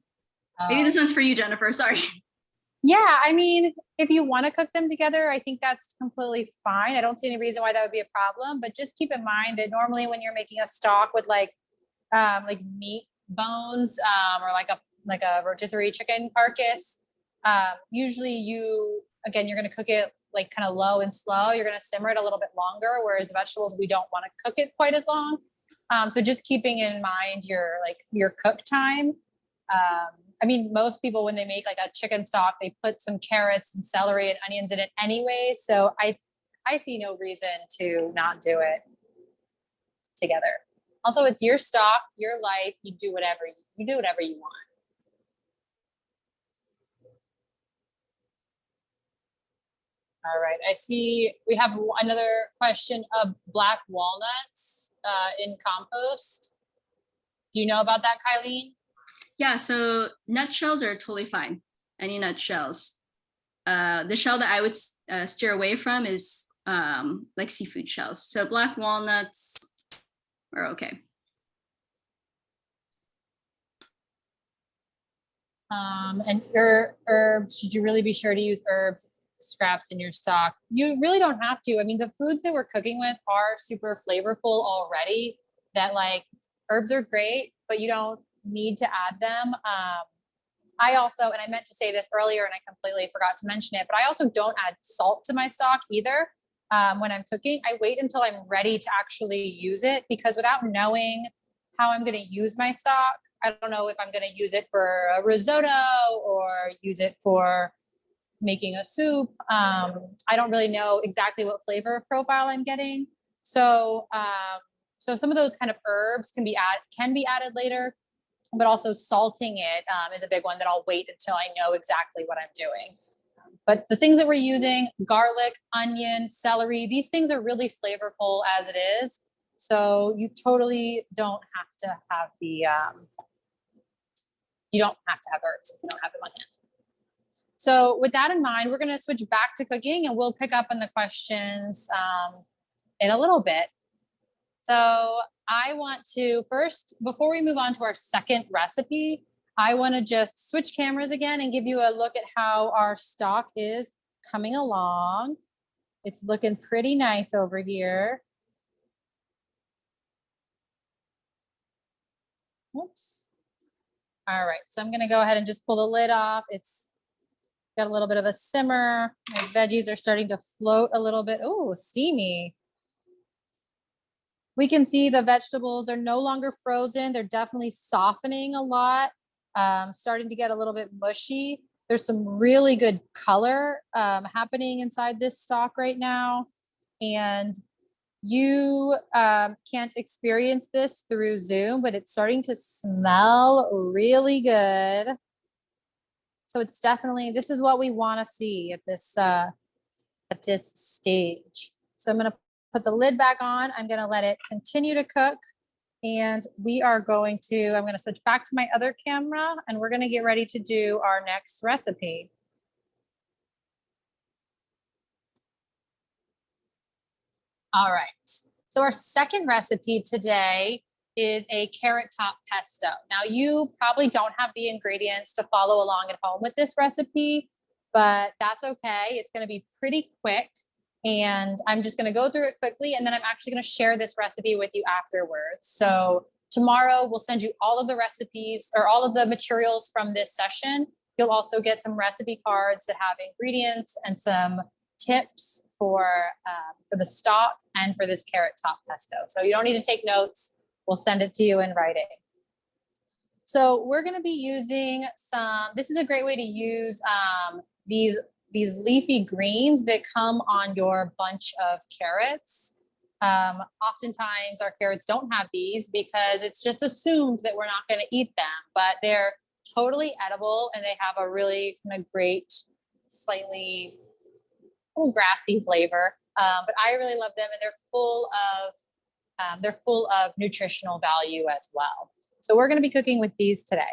Maybe this one's for you, Jennifer, sorry. Yeah, I mean, if you want to cook them together, I think that's completely fine. I don't see any reason why that would be a problem, but just keep in mind that normally when you're making a stock with like meat bones or like a rotisserie chicken carcass, usually you're going to cook it like kind of low and slow. You're going to simmer it a little bit longer, whereas vegetables, we don't want to cook it quite as long. So just keeping in mind your cook time. I mean, most people, when they make like a chicken stock, they put some carrots and celery and onions in it anyway. So I see no reason to not do it together. Also, it's your stock, your life. You do whatever you want. All right. I see we have another question of black walnuts in compost. Do you know about that, Kyleen? Yeah, so nutshells are totally fine. Any nutshells. The shell that I would steer away from is like seafood shells. So black walnuts are okay. And your herbs, should you really be sure to use herbs scraps in your stock? You really don't have to. I mean, the foods that we're cooking with are super flavorful already, that like herbs are great, but you don't need to add them. I also, and I meant to say this earlier and I completely forgot to mention it, but I also don't add salt to my stock either. When I'm cooking, I wait until I'm ready to actually use it, because without knowing how I'm going to use my stock, I don't know if I'm going to use it for a risotto or use it for making a soup. I don't really know exactly what flavor profile I'm getting. So, so some of those kind of herbs can be added later, but also salting it is a big one that I'll wait until I know exactly what I'm doing. But the things that we're using, garlic, onion, celery, these things are really flavorful as it is. So you totally don't have to have the, you don't have to have herbs if you don't have them on hand. So with that in mind, we're going to switch back to cooking and we'll pick up on the questions in a little bit. So I want to first, before we move on to our second recipe, I want to just switch cameras again and give you a look at how our stock is coming along. It's looking pretty nice over here. Oops. All right, so I'm going to go ahead and just pull the lid off. It's got a little bit of a simmer. My veggies are starting to float a little bit. Oh, steamy. We can see the vegetables are no longer frozen. They're definitely softening a lot, starting to get a little bit mushy. There's some really good color happening inside this stock right now. And you can't experience this through Zoom, but it's starting to smell really good. So it's definitely, this is what we want to see at this stage. So I'm going to put the lid back on. I'm going to let it continue to cook. And we are going to, I'm going to switch back to my other camera and we're going to get ready to do our next recipe. All right. So our second recipe today is a carrot top pesto. Now you probably don't have the ingredients to follow along at home with this recipe, but that's okay. It's going to be pretty quick. And I'm just going to go through it quickly. And then I'm actually going to share this recipe with you afterwards. So tomorrow we'll send you all of the recipes or all of the materials from this session. You'll also get some recipe cards that have ingredients and some tips for the stock and for this carrot top pesto. So you don't need to take notes. We'll send it to you in writing. So we're going to be using this is a great way to use these leafy greens that come on your bunch of carrots. Oftentimes our carrots don't have these because it's just assumed that we're not going to eat them, but they're totally edible and they have a really kind of great, slightly grassy flavor. But I really love them and they're full of nutritional value as well. So we're going to be cooking with these today.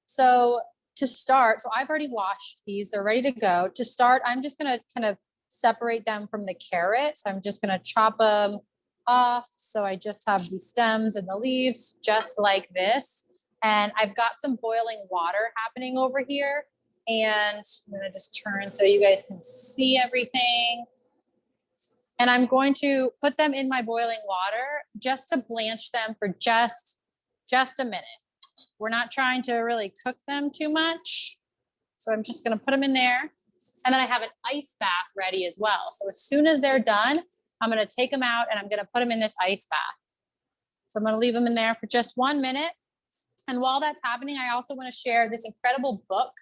So to start, so I've already washed these, they're ready to go. To start, I'm just going to kind of separate them from the carrots. I'm just going to chop them off. So I just have the stems and the leaves just like this. And I've got some boiling water happening over here. And I'm going to just turn so you guys can see everything. And I'm going to put them in my boiling water just to blanch them for just a minute. We're not trying to really cook them too much. So I'm just going to put them in there. And then I have an ice bath ready as well. So as soon as they're done, I'm going to take them out and I'm going to put them in this ice bath. So I'm going to leave them in there for just 1 minute. And while that's happening, I also want to share this incredible book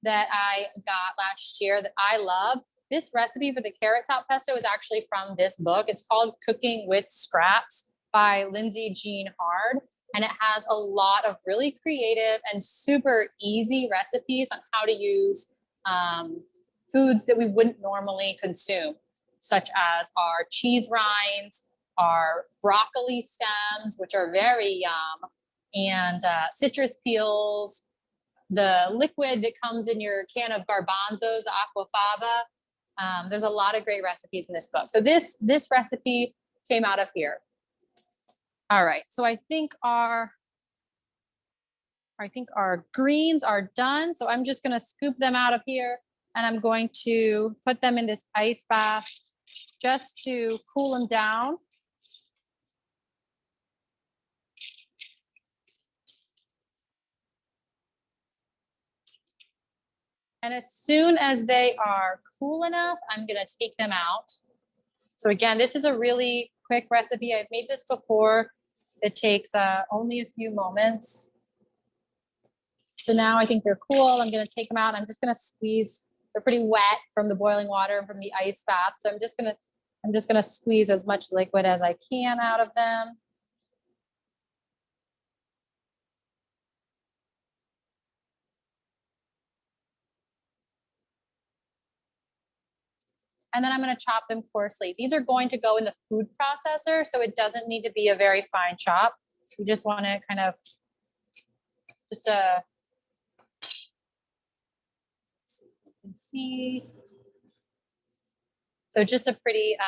that I got last year that I love. This recipe for the carrot top pesto is actually from this book. It's called Cooking with Scraps by Lindsay Jean Hard. And it has a lot of really creative and super easy recipes on how to use foods that we wouldn't normally consume, such as our cheese rinds, our broccoli stems, which are very yum, and citrus peels, the liquid that comes in your can of garbanzos, aquafaba. There's a lot of great recipes in this book. So this recipe came out of here. All right, so I think our greens are done. So I'm just gonna scoop them out of here and I'm going to put them in this ice bath just to cool them down. And as soon as they are cool enough, I'm gonna take them out. So again, this is a really quick recipe. I've made this before. It takes only a few moments. So now I think they're cool. I'm gonna take them out. I'm just gonna squeeze. They're pretty wet from the boiling water and from the ice bath. So I'm just gonna squeeze as much liquid as I can out of them. And then I'm going to chop them coarsely. These are going to go in the food processor, so it doesn't need to be a very fine chop. You just want to kind of just you can see. So just a pretty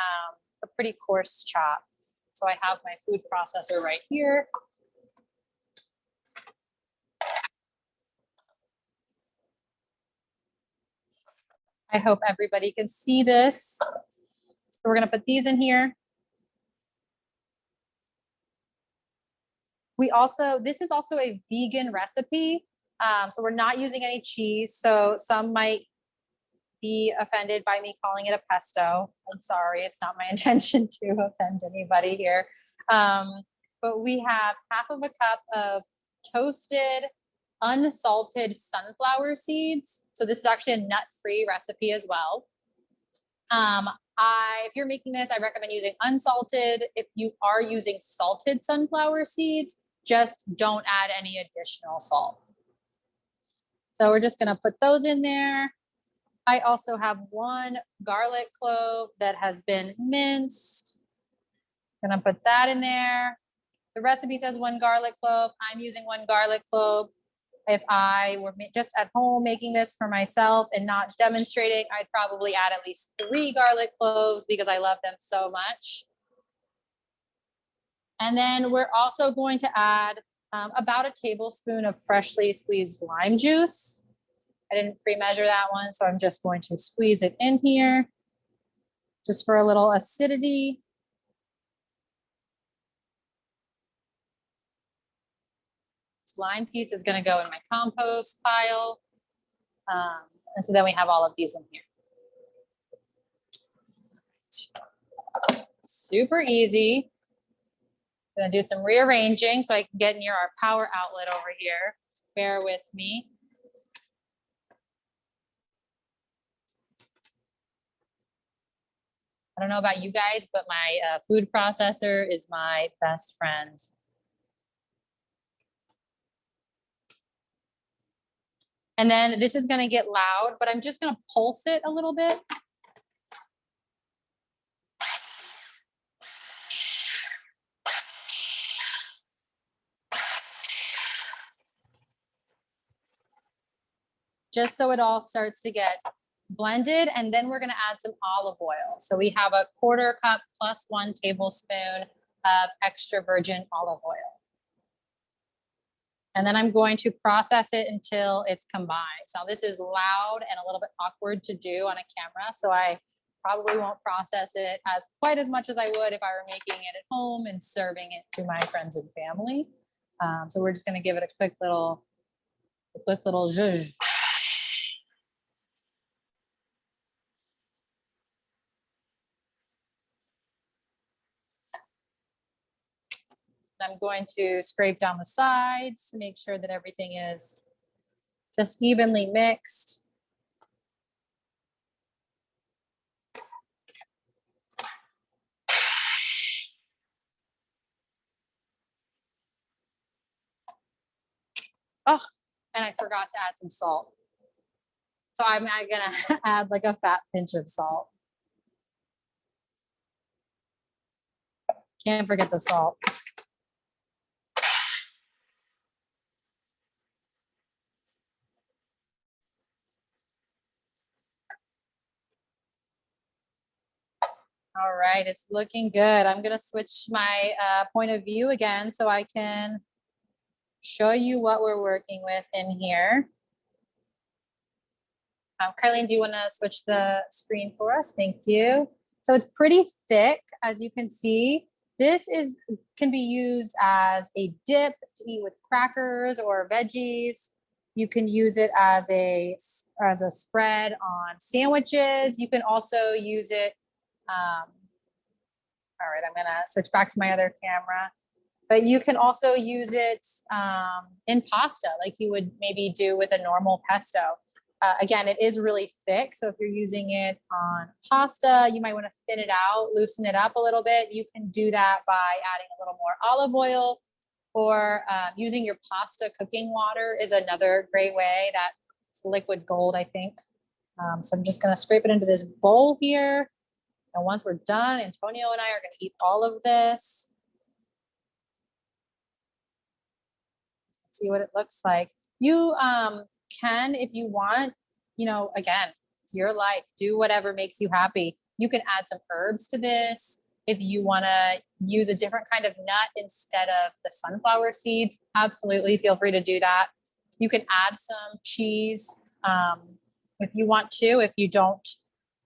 coarse chop. So I have my food processor right here. I hope everybody can see this. So we're going to put these in here. This is also a vegan recipe. So we're not using any cheese. So some might be offended by me calling it a pesto. I'm sorry, it's not my intention to offend anybody here. But we have half of a cup of toasted, unsalted sunflower seeds. So this is actually a nut-free recipe as well. If you're making this, I recommend using unsalted. If you are using salted sunflower seeds, just don't add any additional salt. So we're just gonna put those in there. I also have 1 garlic clove that has been minced. Gonna put that in there. The recipe says 1 garlic clove. I'm using 1 garlic clove. If I were just at home making this for myself and not demonstrating, I'd probably add at least 3 garlic cloves because I love them so much. And then we're also going to add about a tablespoon of freshly squeezed lime juice. I didn't pre-measure that one, so I'm just going to squeeze it in here just for a little acidity. Lime piece is going to go in my compost pile. And so then we have all of these in here. Super easy. Gonna do some rearranging so I can get near our power outlet over here. Just bear with me. I don't know about you guys, but my food processor is my best friend. And then this is gonna get loud, but I'm just gonna pulse it a little bit. Just so it all starts to get blended. And then we're gonna add some olive oil. So we have a 1/4 cup plus 1 tablespoon of extra virgin olive oil. And then I'm going to process it until it's combined. So this is loud and a little bit awkward to do on a camera. So I probably won't process it quite as much as I would if I were making it at home and serving it to my friends and family. So we're just gonna give it a quick little zhuzh. I'm going to scrape down the sides to make sure that everything is just evenly mixed. Oh, and I forgot to add some salt. So I'm gonna add like a fat pinch of salt. Can't forget the salt. All right, it's looking good. I'm gonna switch my point of view again so I can show you what we're working with in here. Kyleen, do you wanna switch the screen for us? Thank you. So it's pretty thick, as you can see. This can be used as a dip to eat with crackers or veggies. You can use it as a spread on sandwiches. You can also use it. All right, I'm gonna switch back to my other camera. But you can also use it in pasta, like you would maybe do with a normal pesto. Again, it is really thick, so if you're using it on pasta, you might want to thin it out, loosen it up a little bit. You can do that by adding a little more olive oil, or using your pasta cooking water is another great way. That's liquid gold, I think. So I'm just going to scrape it into this bowl here. And once we're done, Antonio and I are going to eat all of this. See what it looks like. You can, if you want, again, it's your life. Do whatever makes you happy. You can add some herbs to this. If you want to use a different kind of nut instead of the sunflower seeds, absolutely feel free to do that. You can add some cheese if you want to, if you don't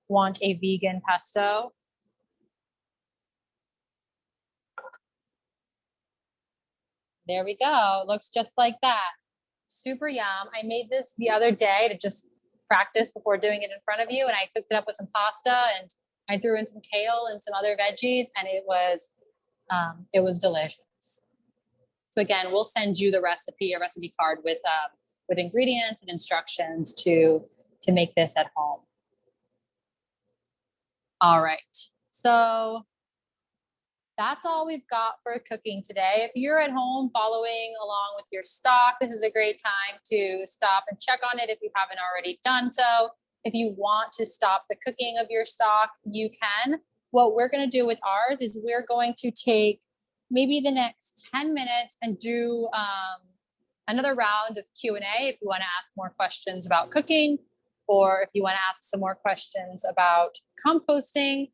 want a vegan pesto. There we go. Looks just like that. Super yum. I made this the other day to just practice before doing it in front of you. And I cooked it up with some pasta, and I threw in some kale and some other veggies, and it was delicious. So again, we'll send you the recipe, a recipe card with ingredients and instructions to make this at home. All right. So that's all we've got for cooking today. If you're at home following along with your stock, this is a great time to stop and check on it if you haven't already done so. If you want to stop the cooking of your stock, you can. What we're going to do with ours is we're going to take maybe the next 10 minutes and do another round of Q&A if you want to ask more questions about cooking, or if you want to ask some more questions about composting.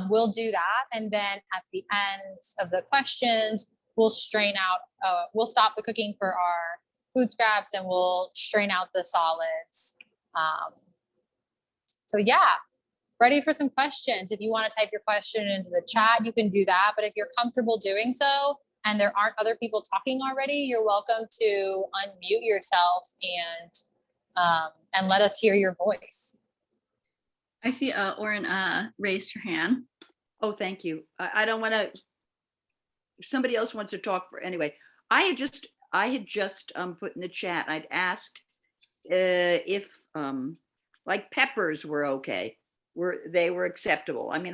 We'll do that. And then at the end of the questions, we'll strain out, we'll stop the cooking for our food scraps, and we'll strain out the solids. So yeah, ready for some questions. If you want to type your question into the chat, you can do that. But if you're comfortable doing so and there aren't other people talking already, you're welcome to unmute yourself and let us hear your voice. I see Oren raised her hand. Oh, thank you. I don't want to, if somebody else wants to talk anyway. I had just put in the chat, I'd asked if like peppers were okay, they were acceptable. I mean,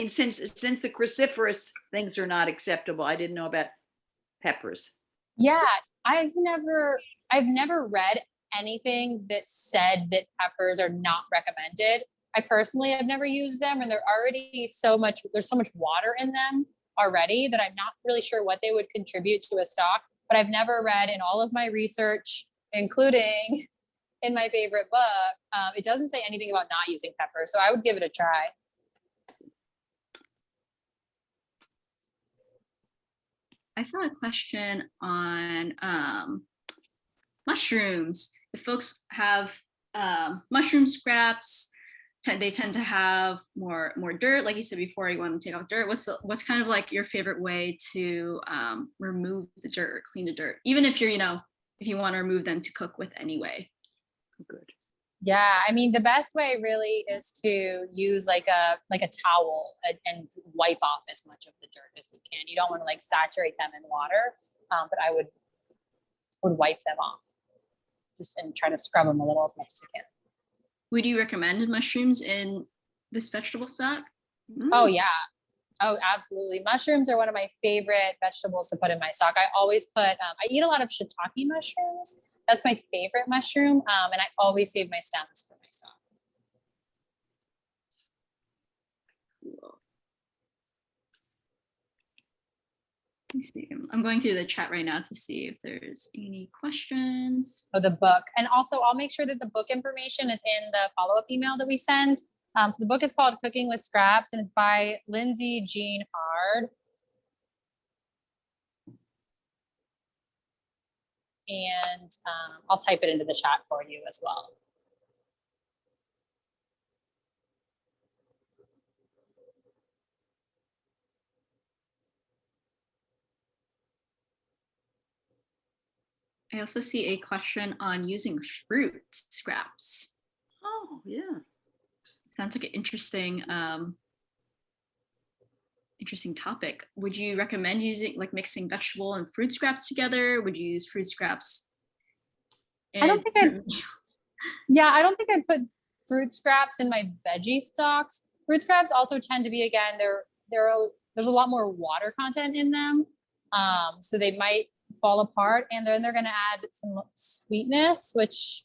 since the cruciferous things are not acceptable, I didn't know about peppers. Yeah, I've never read anything that said that peppers are not recommended. I personally have never used them, and there's so much water in them already that I'm not really sure what they would contribute to a stock. But I've never read in all of my research, including in my favorite book, it doesn't say anything about not using peppers. So I would give it a try. I saw a question on mushrooms. If folks have mushroom scraps, they tend to have more dirt. Like you said before, you want to take off dirt. What's kind of like your favorite way to remove the dirt or clean the dirt, even if if you want to remove them to cook with anyway? Good. Yeah, I mean, the best way really is to use like a towel and wipe off as much of the dirt as you can. You don't want to like saturate them in water, but I would wipe them off and try to scrub them a little as much as you can. Would you recommend mushrooms in this vegetable stock? Oh yeah. Oh, absolutely. Mushrooms are one of my favorite vegetables to put in my stock. I always I eat a lot of shiitake mushrooms. That's my favorite mushroom. And I always save my stems for my stock. Cool. Let me see. I'm going through the chat right now to see if there's any questions. Oh, the book. And also I'll make sure that the book information is in the follow-up email that we send. So the book is called Cooking with Scraps, and it's by Lindsay Jean Hard. And I'll type it into the chat for you as well. I also see a question on using fruit scraps. Oh, yeah. Sounds like an interesting topic. Would you recommend using like mixing vegetable and fruit scraps together? Would you use fruit scraps? I don't think I don't think I'd put fruit scraps in my veggie stocks. Fruit scraps also tend to be, again, there's a lot more water content in them. So they might fall apart, and then they're going to add some sweetness, which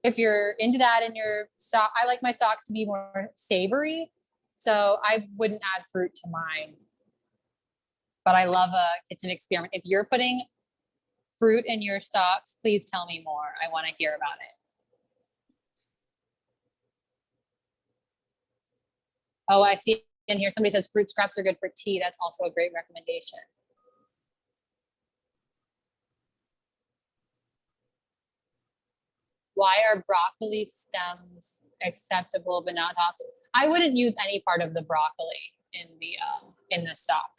if you're into that in your stock, I like my stocks to be more savory. So I wouldn't add fruit to mine. But I love a kitchen experiment. If you're putting fruit in your stocks, please tell me more. I want to hear about it. Oh, I see in here somebody says fruit scraps are good for tea. That's also a great recommendation. Why are broccoli stems acceptable but not tops? I wouldn't use any part of the broccoli in the stock.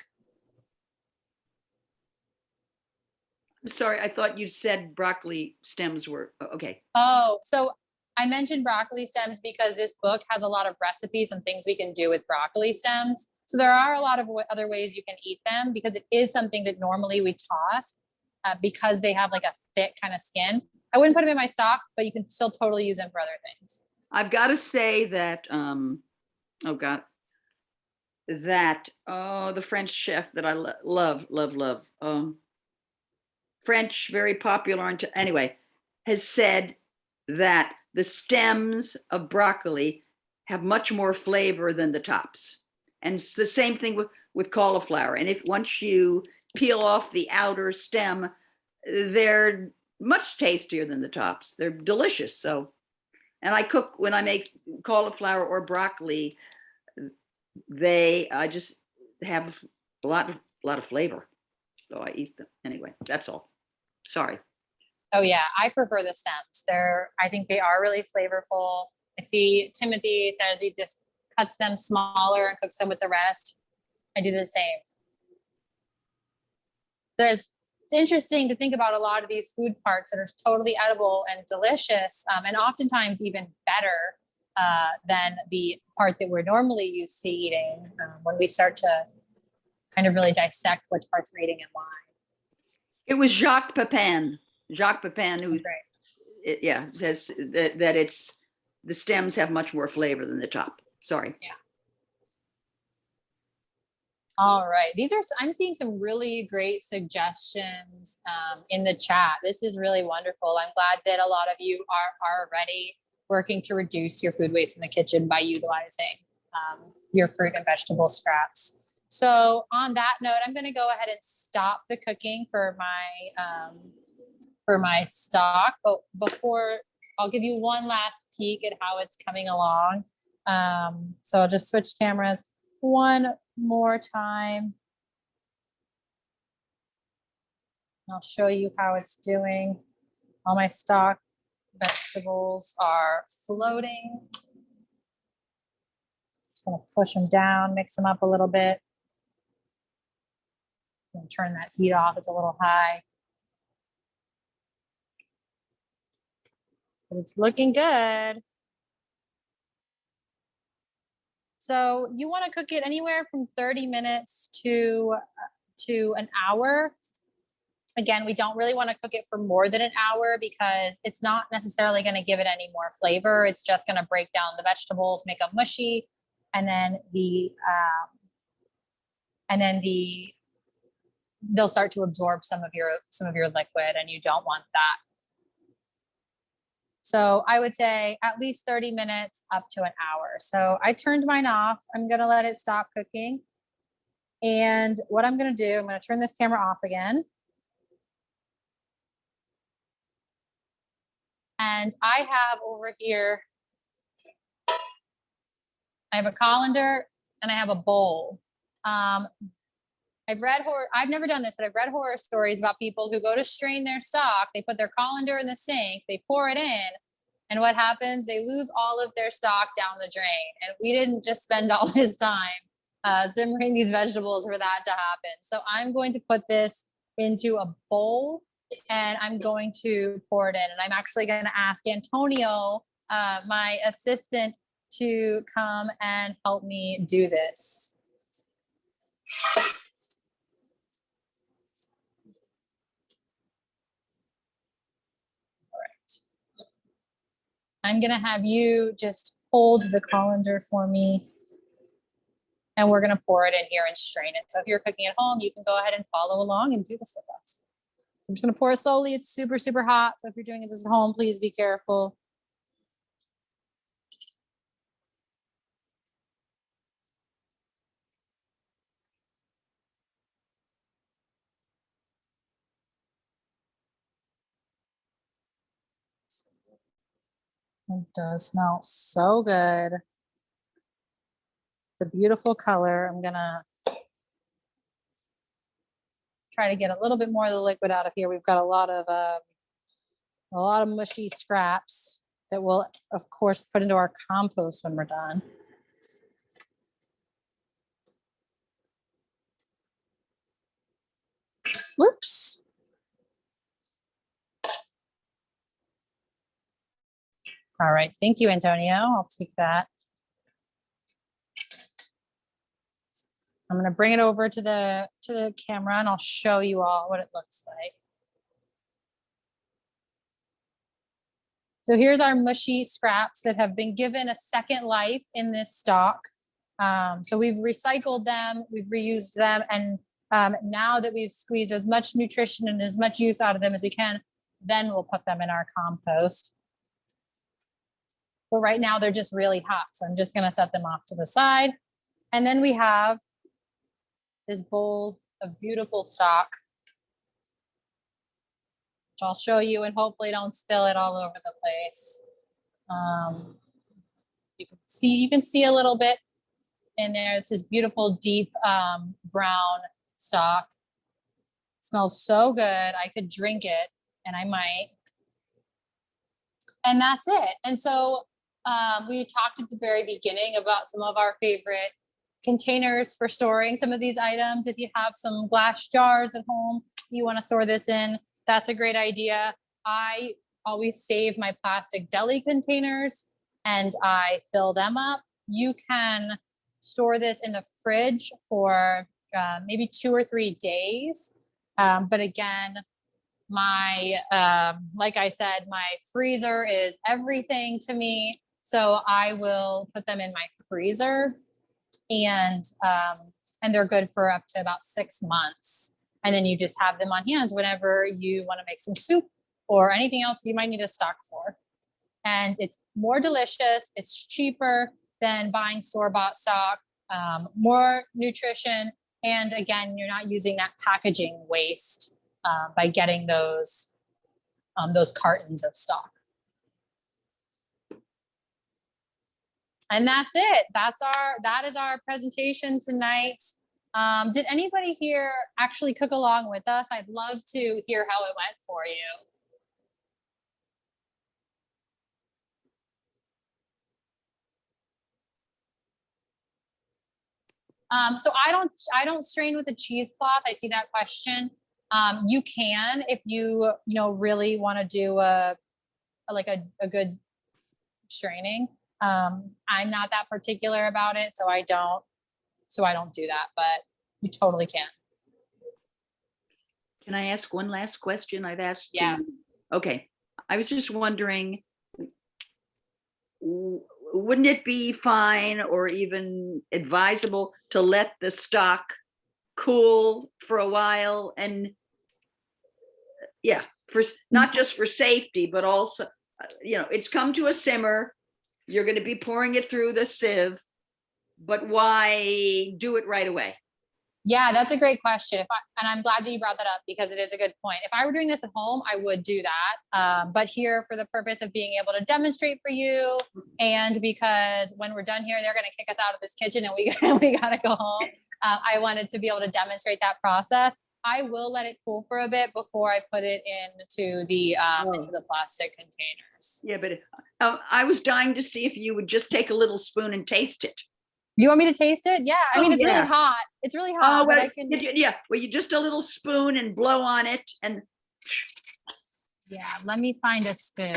I'm sorry, I thought you said broccoli stems were okay. Oh, so I mentioned broccoli stems because this book has a lot of recipes and things we can do with broccoli stems. So there are a lot of other ways you can eat them, because it is something that normally we toss because they have like a thick kind of skin. I wouldn't put them in my stock, but you can still totally use them for other things. I've got to say that, the French chef that I love, French, very popular, anyway, has said that the stems of broccoli have much more flavor than the tops. And it's the same thing with cauliflower. And if once you peel off the outer stem, they're much tastier than the tops. They're delicious. So, and I cook when I make cauliflower or broccoli, I just have a lot of flavor. So I eat them anyway. That's all. Sorry. Oh yeah, I prefer the stems. I think they are really flavorful. I see Timothy says he just cuts them smaller and cooks them with the rest. I do the same. It's interesting to think about a lot of these food parts that are totally edible and delicious, and oftentimes even better than the part that we're normally used to eating when we start to kind of really dissect which parts we're eating and why. It was Jacques Pepin who says that the stems have much more flavor than the top. Sorry. Yeah. All right. I'm seeing some really great suggestions in the chat. This is really wonderful. I'm glad that a lot of you are already working to reduce your food waste in the kitchen by utilizing your fruit and vegetable scraps. So on that note, I'm going to go ahead and stop the cooking for my stock. But before, I'll give you one last peek at how it's coming along. So I'll just switch cameras one more time. I'll show you how it's doing. All my stock vegetables are floating. Just gonna push them down, mix them up a little bit. And turn that heat off, it's a little high. But it's looking good. So you want to cook it anywhere from 30 minutes to an hour. Again, we don't really want to cook it for more than an hour because it's not necessarily going to give it any more flavor. It's just going to break down the vegetables, make them mushy, and then they'll start to absorb some of your liquid, and you don't want that. So I would say at least 30 minutes up to an hour. So I turned mine off. I'm going to let it stop cooking. And what I'm going to do, I'm going to turn this camera off again. And I have over here, I have a colander and I have a bowl. I've never done this, but I've read horror stories about people who go to strain their stock. They put their colander in the sink, they pour it in, and what happens? They lose all of their stock down the drain. And we didn't just spend all this time simmering these vegetables for that to happen. So I'm going to put this into a bowl. and I'm going to pour it in. And I'm actually going to ask Antonio, my assistant, to come and help me do this. All right. I'm going to have you just hold the colander for me. And we're going to pour it in here and strain it. So if you're cooking at home, you can go ahead and follow along and do this with us. So I'm just going to pour it slowly. It's super, super hot. So if you're doing it at home, please be careful. It does smell so good. It's a beautiful color. I'm gonna try to get a little bit more of the liquid out of here. We've got a lot of mushy scraps that we'll, of course, put into our compost when we're done. Whoops. All right, thank you, Antonio. I'll take that. I'm gonna bring it over to the camera and I'll show you all what it looks like. So here's our mushy scraps that have been given a second life in this stock. So we've recycled them, we've reused them, and now that we've squeezed as much nutrition and as much use out of them as we can, then we'll put them in our compost. But right now they're just really hot. So I'm just gonna set them off to the side. And then we have this bowl of beautiful stock, which I'll show you and hopefully don't spill it all over the place. You can see a little bit in there. It's this beautiful deep brown stock. It smells so good. I could drink it, and I might. And that's it. And so we talked at the very beginning about some of our favorite containers for storing some of these items. If you have some glass jars at home, you want to store this in, that's a great idea. I always save my plastic deli containers and I fill them up. You can store this in the fridge for maybe 2 or 3 days. But again, my, like I said, my freezer is everything to me. So I will put them in my freezer, and they're good for up to about 6 months. And then you just have them on hand whenever you want to make some soup or anything else you might need a stock for. And it's more delicious, it's cheaper than buying store-bought stock, more nutrition. And again, you're not using that packaging waste by getting those cartons of stock. And that's it. That is our presentation tonight. Did anybody here actually cook along with us? I'd love to hear how it went for you. So I don't strain with a cheesecloth. I see that question. You can, if you really want to do a good straining. I'm not that particular about it, so I don't do that, but you totally can. Can I ask one last question? I've asked. Yeah. Okay. I was just wondering, wouldn't it be fine or even advisable to let the stock cool for a while? And yeah, for not just for safety, but also, it's come to a simmer. You're going to be pouring it through the sieve, but why do it right away? Yeah, that's a great question. And I'm glad that you brought that up because it is a good point. If I were doing this at home, I would do that. But here, for the purpose of being able to demonstrate for you, and because when we're done here, they're going to kick us out of this kitchen and we got to go home. I wanted to be able to demonstrate that process. I will let it cool for a bit before I put it into the plastic containers. Yeah, but I was dying to see if you would just take a little spoon and taste it. You want me to taste it? Yeah. I mean, it's really hot. It's really hot. Oh, well, but I can. Yeah. Well, you just a little spoon and blow on it, and Yeah, let me find a spoon.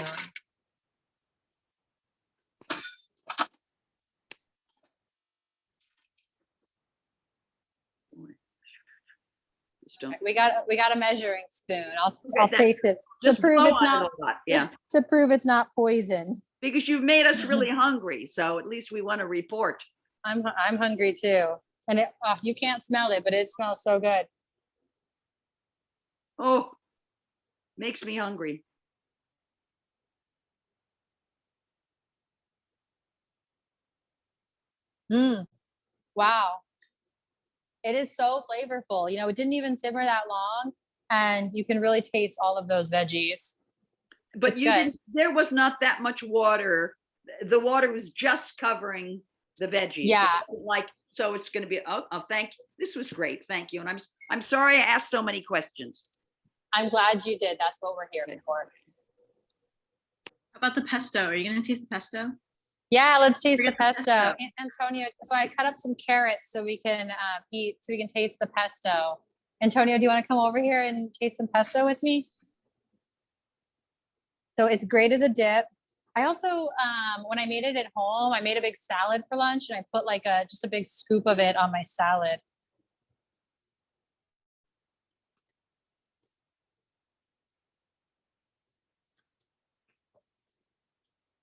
Just don't. We got a measuring spoon. I'll Okay, taste it to Just prove blow it's on it not a lot. Yeah, to prove it's not poison. because you've made us really hungry. So at least we want to report. I'm hungry too. And you can't smell it, but it smells so good. Oh, makes me hungry. Wow. It is so flavorful. You know, it didn't even simmer that long, and you can really taste all of those veggies. But It's you good. didn't, there was not that much water. The water was just covering the veggies. Yeah. So it's going to be, oh, thank you. This was great. Thank you. And I'm sorry I asked so many questions. I'm glad you did. That's what we're here for. How about the pesto? Are you going to taste the pesto? Yeah, let's taste the Forget the pesto. pesto. Antonio, so I cut up some carrots so we can so we can taste the pesto. Antonio, do you want to come over here and taste some pesto with me? So it's great as a dip. I also, when I made it at home, I made a big salad for lunch and I put like just a big scoop of it on my salad.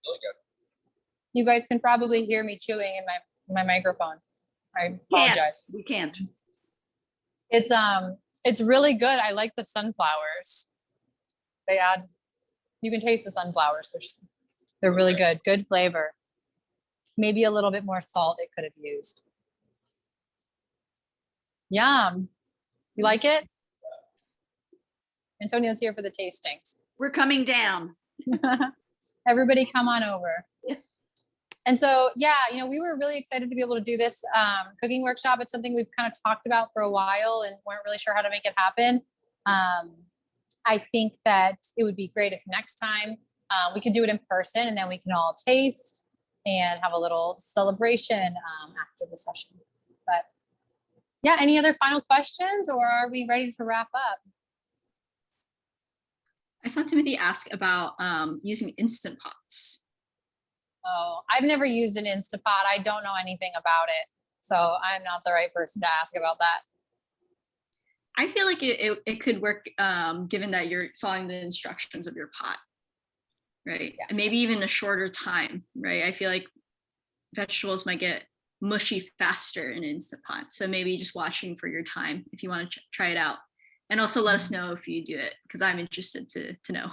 Really good. You guys can probably hear me chewing in my microphone. I apologize. We can't. It's really good. I like the sunflowers. You can taste the sunflowers. They're really good. Good flavor. Maybe a little bit more salt it could have used. Yum. You like it? Antonio's here for the tastings. We're coming down. Everybody come on over. Yeah. And so, yeah, you know, we were really excited to be able to do this cooking workshop. It's something we've kind of talked about for a while and weren't really sure how to make it happen. I think that it would be great if next time we could do it in person and then we can all taste and have a little celebration after the session. But yeah, any other final questions or are we ready to wrap up? I saw Timothy ask about using Instant Pots. Oh, I've never used an Instapot. I don't know anything about it. So I'm not the right person to ask about that. I feel like it could work given that you're following the instructions of your pot, right? Yeah. And maybe even a shorter time, right? I feel like vegetables might get mushy faster in an Instant Pot. So maybe just watching for your time if you want to try it out. And also let us know if you do it because I'm interested to know.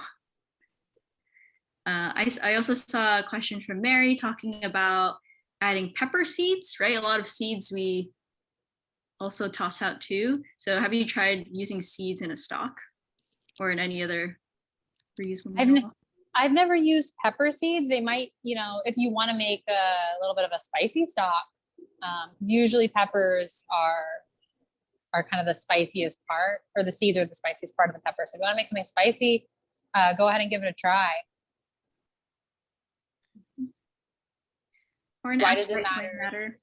I also saw a question from Mary talking about adding pepper seeds, right? A lot of seeds we also toss out too. So have you tried using seeds in a stock or in any other reusable meal? I've never used pepper seeds. They might, you know, if you want to make a little bit of a spicy stock, usually peppers are kind of the spiciest part, or the seeds are the spiciest part of the pepper. So if you want to make something spicy, go ahead and give it a try. Or an Why does it matter?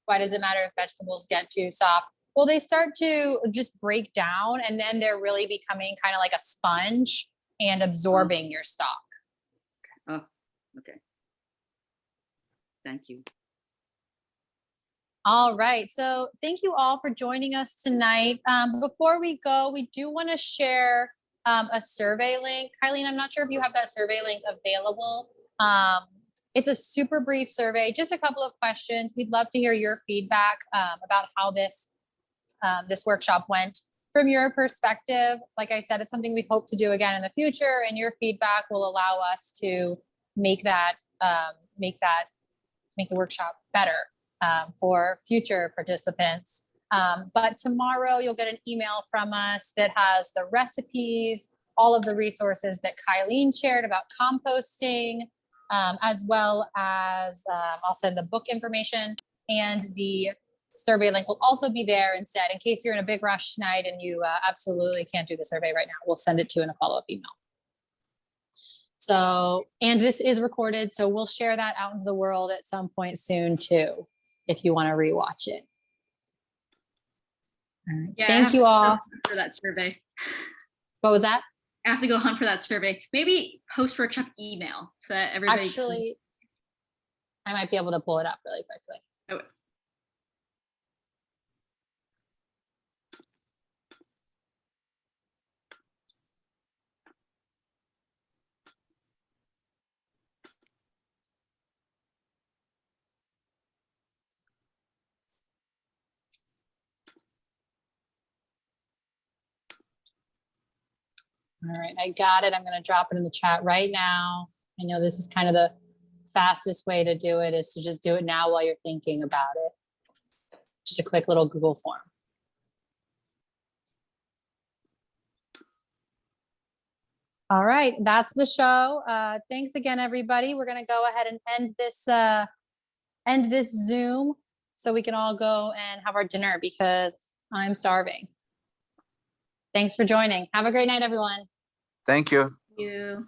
Why does it matter if vegetables get too soft? Well, they start to just break down and then they're really becoming kind of like a sponge and absorbing your stock. Oh, okay. Thank you. All right. So thank you all for joining us tonight. Before we go, we do want to share a survey link. Kyleen, I'm not sure if you have that survey link available. It's a super brief survey, just a couple of questions. We'd love to hear your feedback about how this workshop went from your perspective. Like I said, it's something we hope to do again in the future, and your feedback will allow us to make the workshop better for future participants. But tomorrow you'll get an email from us that has the recipes, all of the resources that Kyleen shared about composting, as well as I'll send the book information, and the survey link will also be there instead in case you're in a big rush tonight and you absolutely can't do the survey right now. We'll send it to you in a follow-up email. So, and this is recorded, so we'll share that out into the world at some point soon too, if you want to rewatch it. All right. Yeah, Thank you all for that survey. What was that? I have to go hunt for that survey. Maybe post-workshop email so that everybody Actually, I might be able to pull it up really quickly. can, oh, All right, I got it. I'm going to drop it in the chat right now. I know this is kind of the fastest way to do it, is to just do it now while you're thinking about it. Just a quick little Google form. All right, that's the show. Thanks again, everybody. We're going to go ahead and end this Zoom so we can all go and have our dinner because I'm starving. Thanks for joining. Have a great night, everyone. Thank you. you.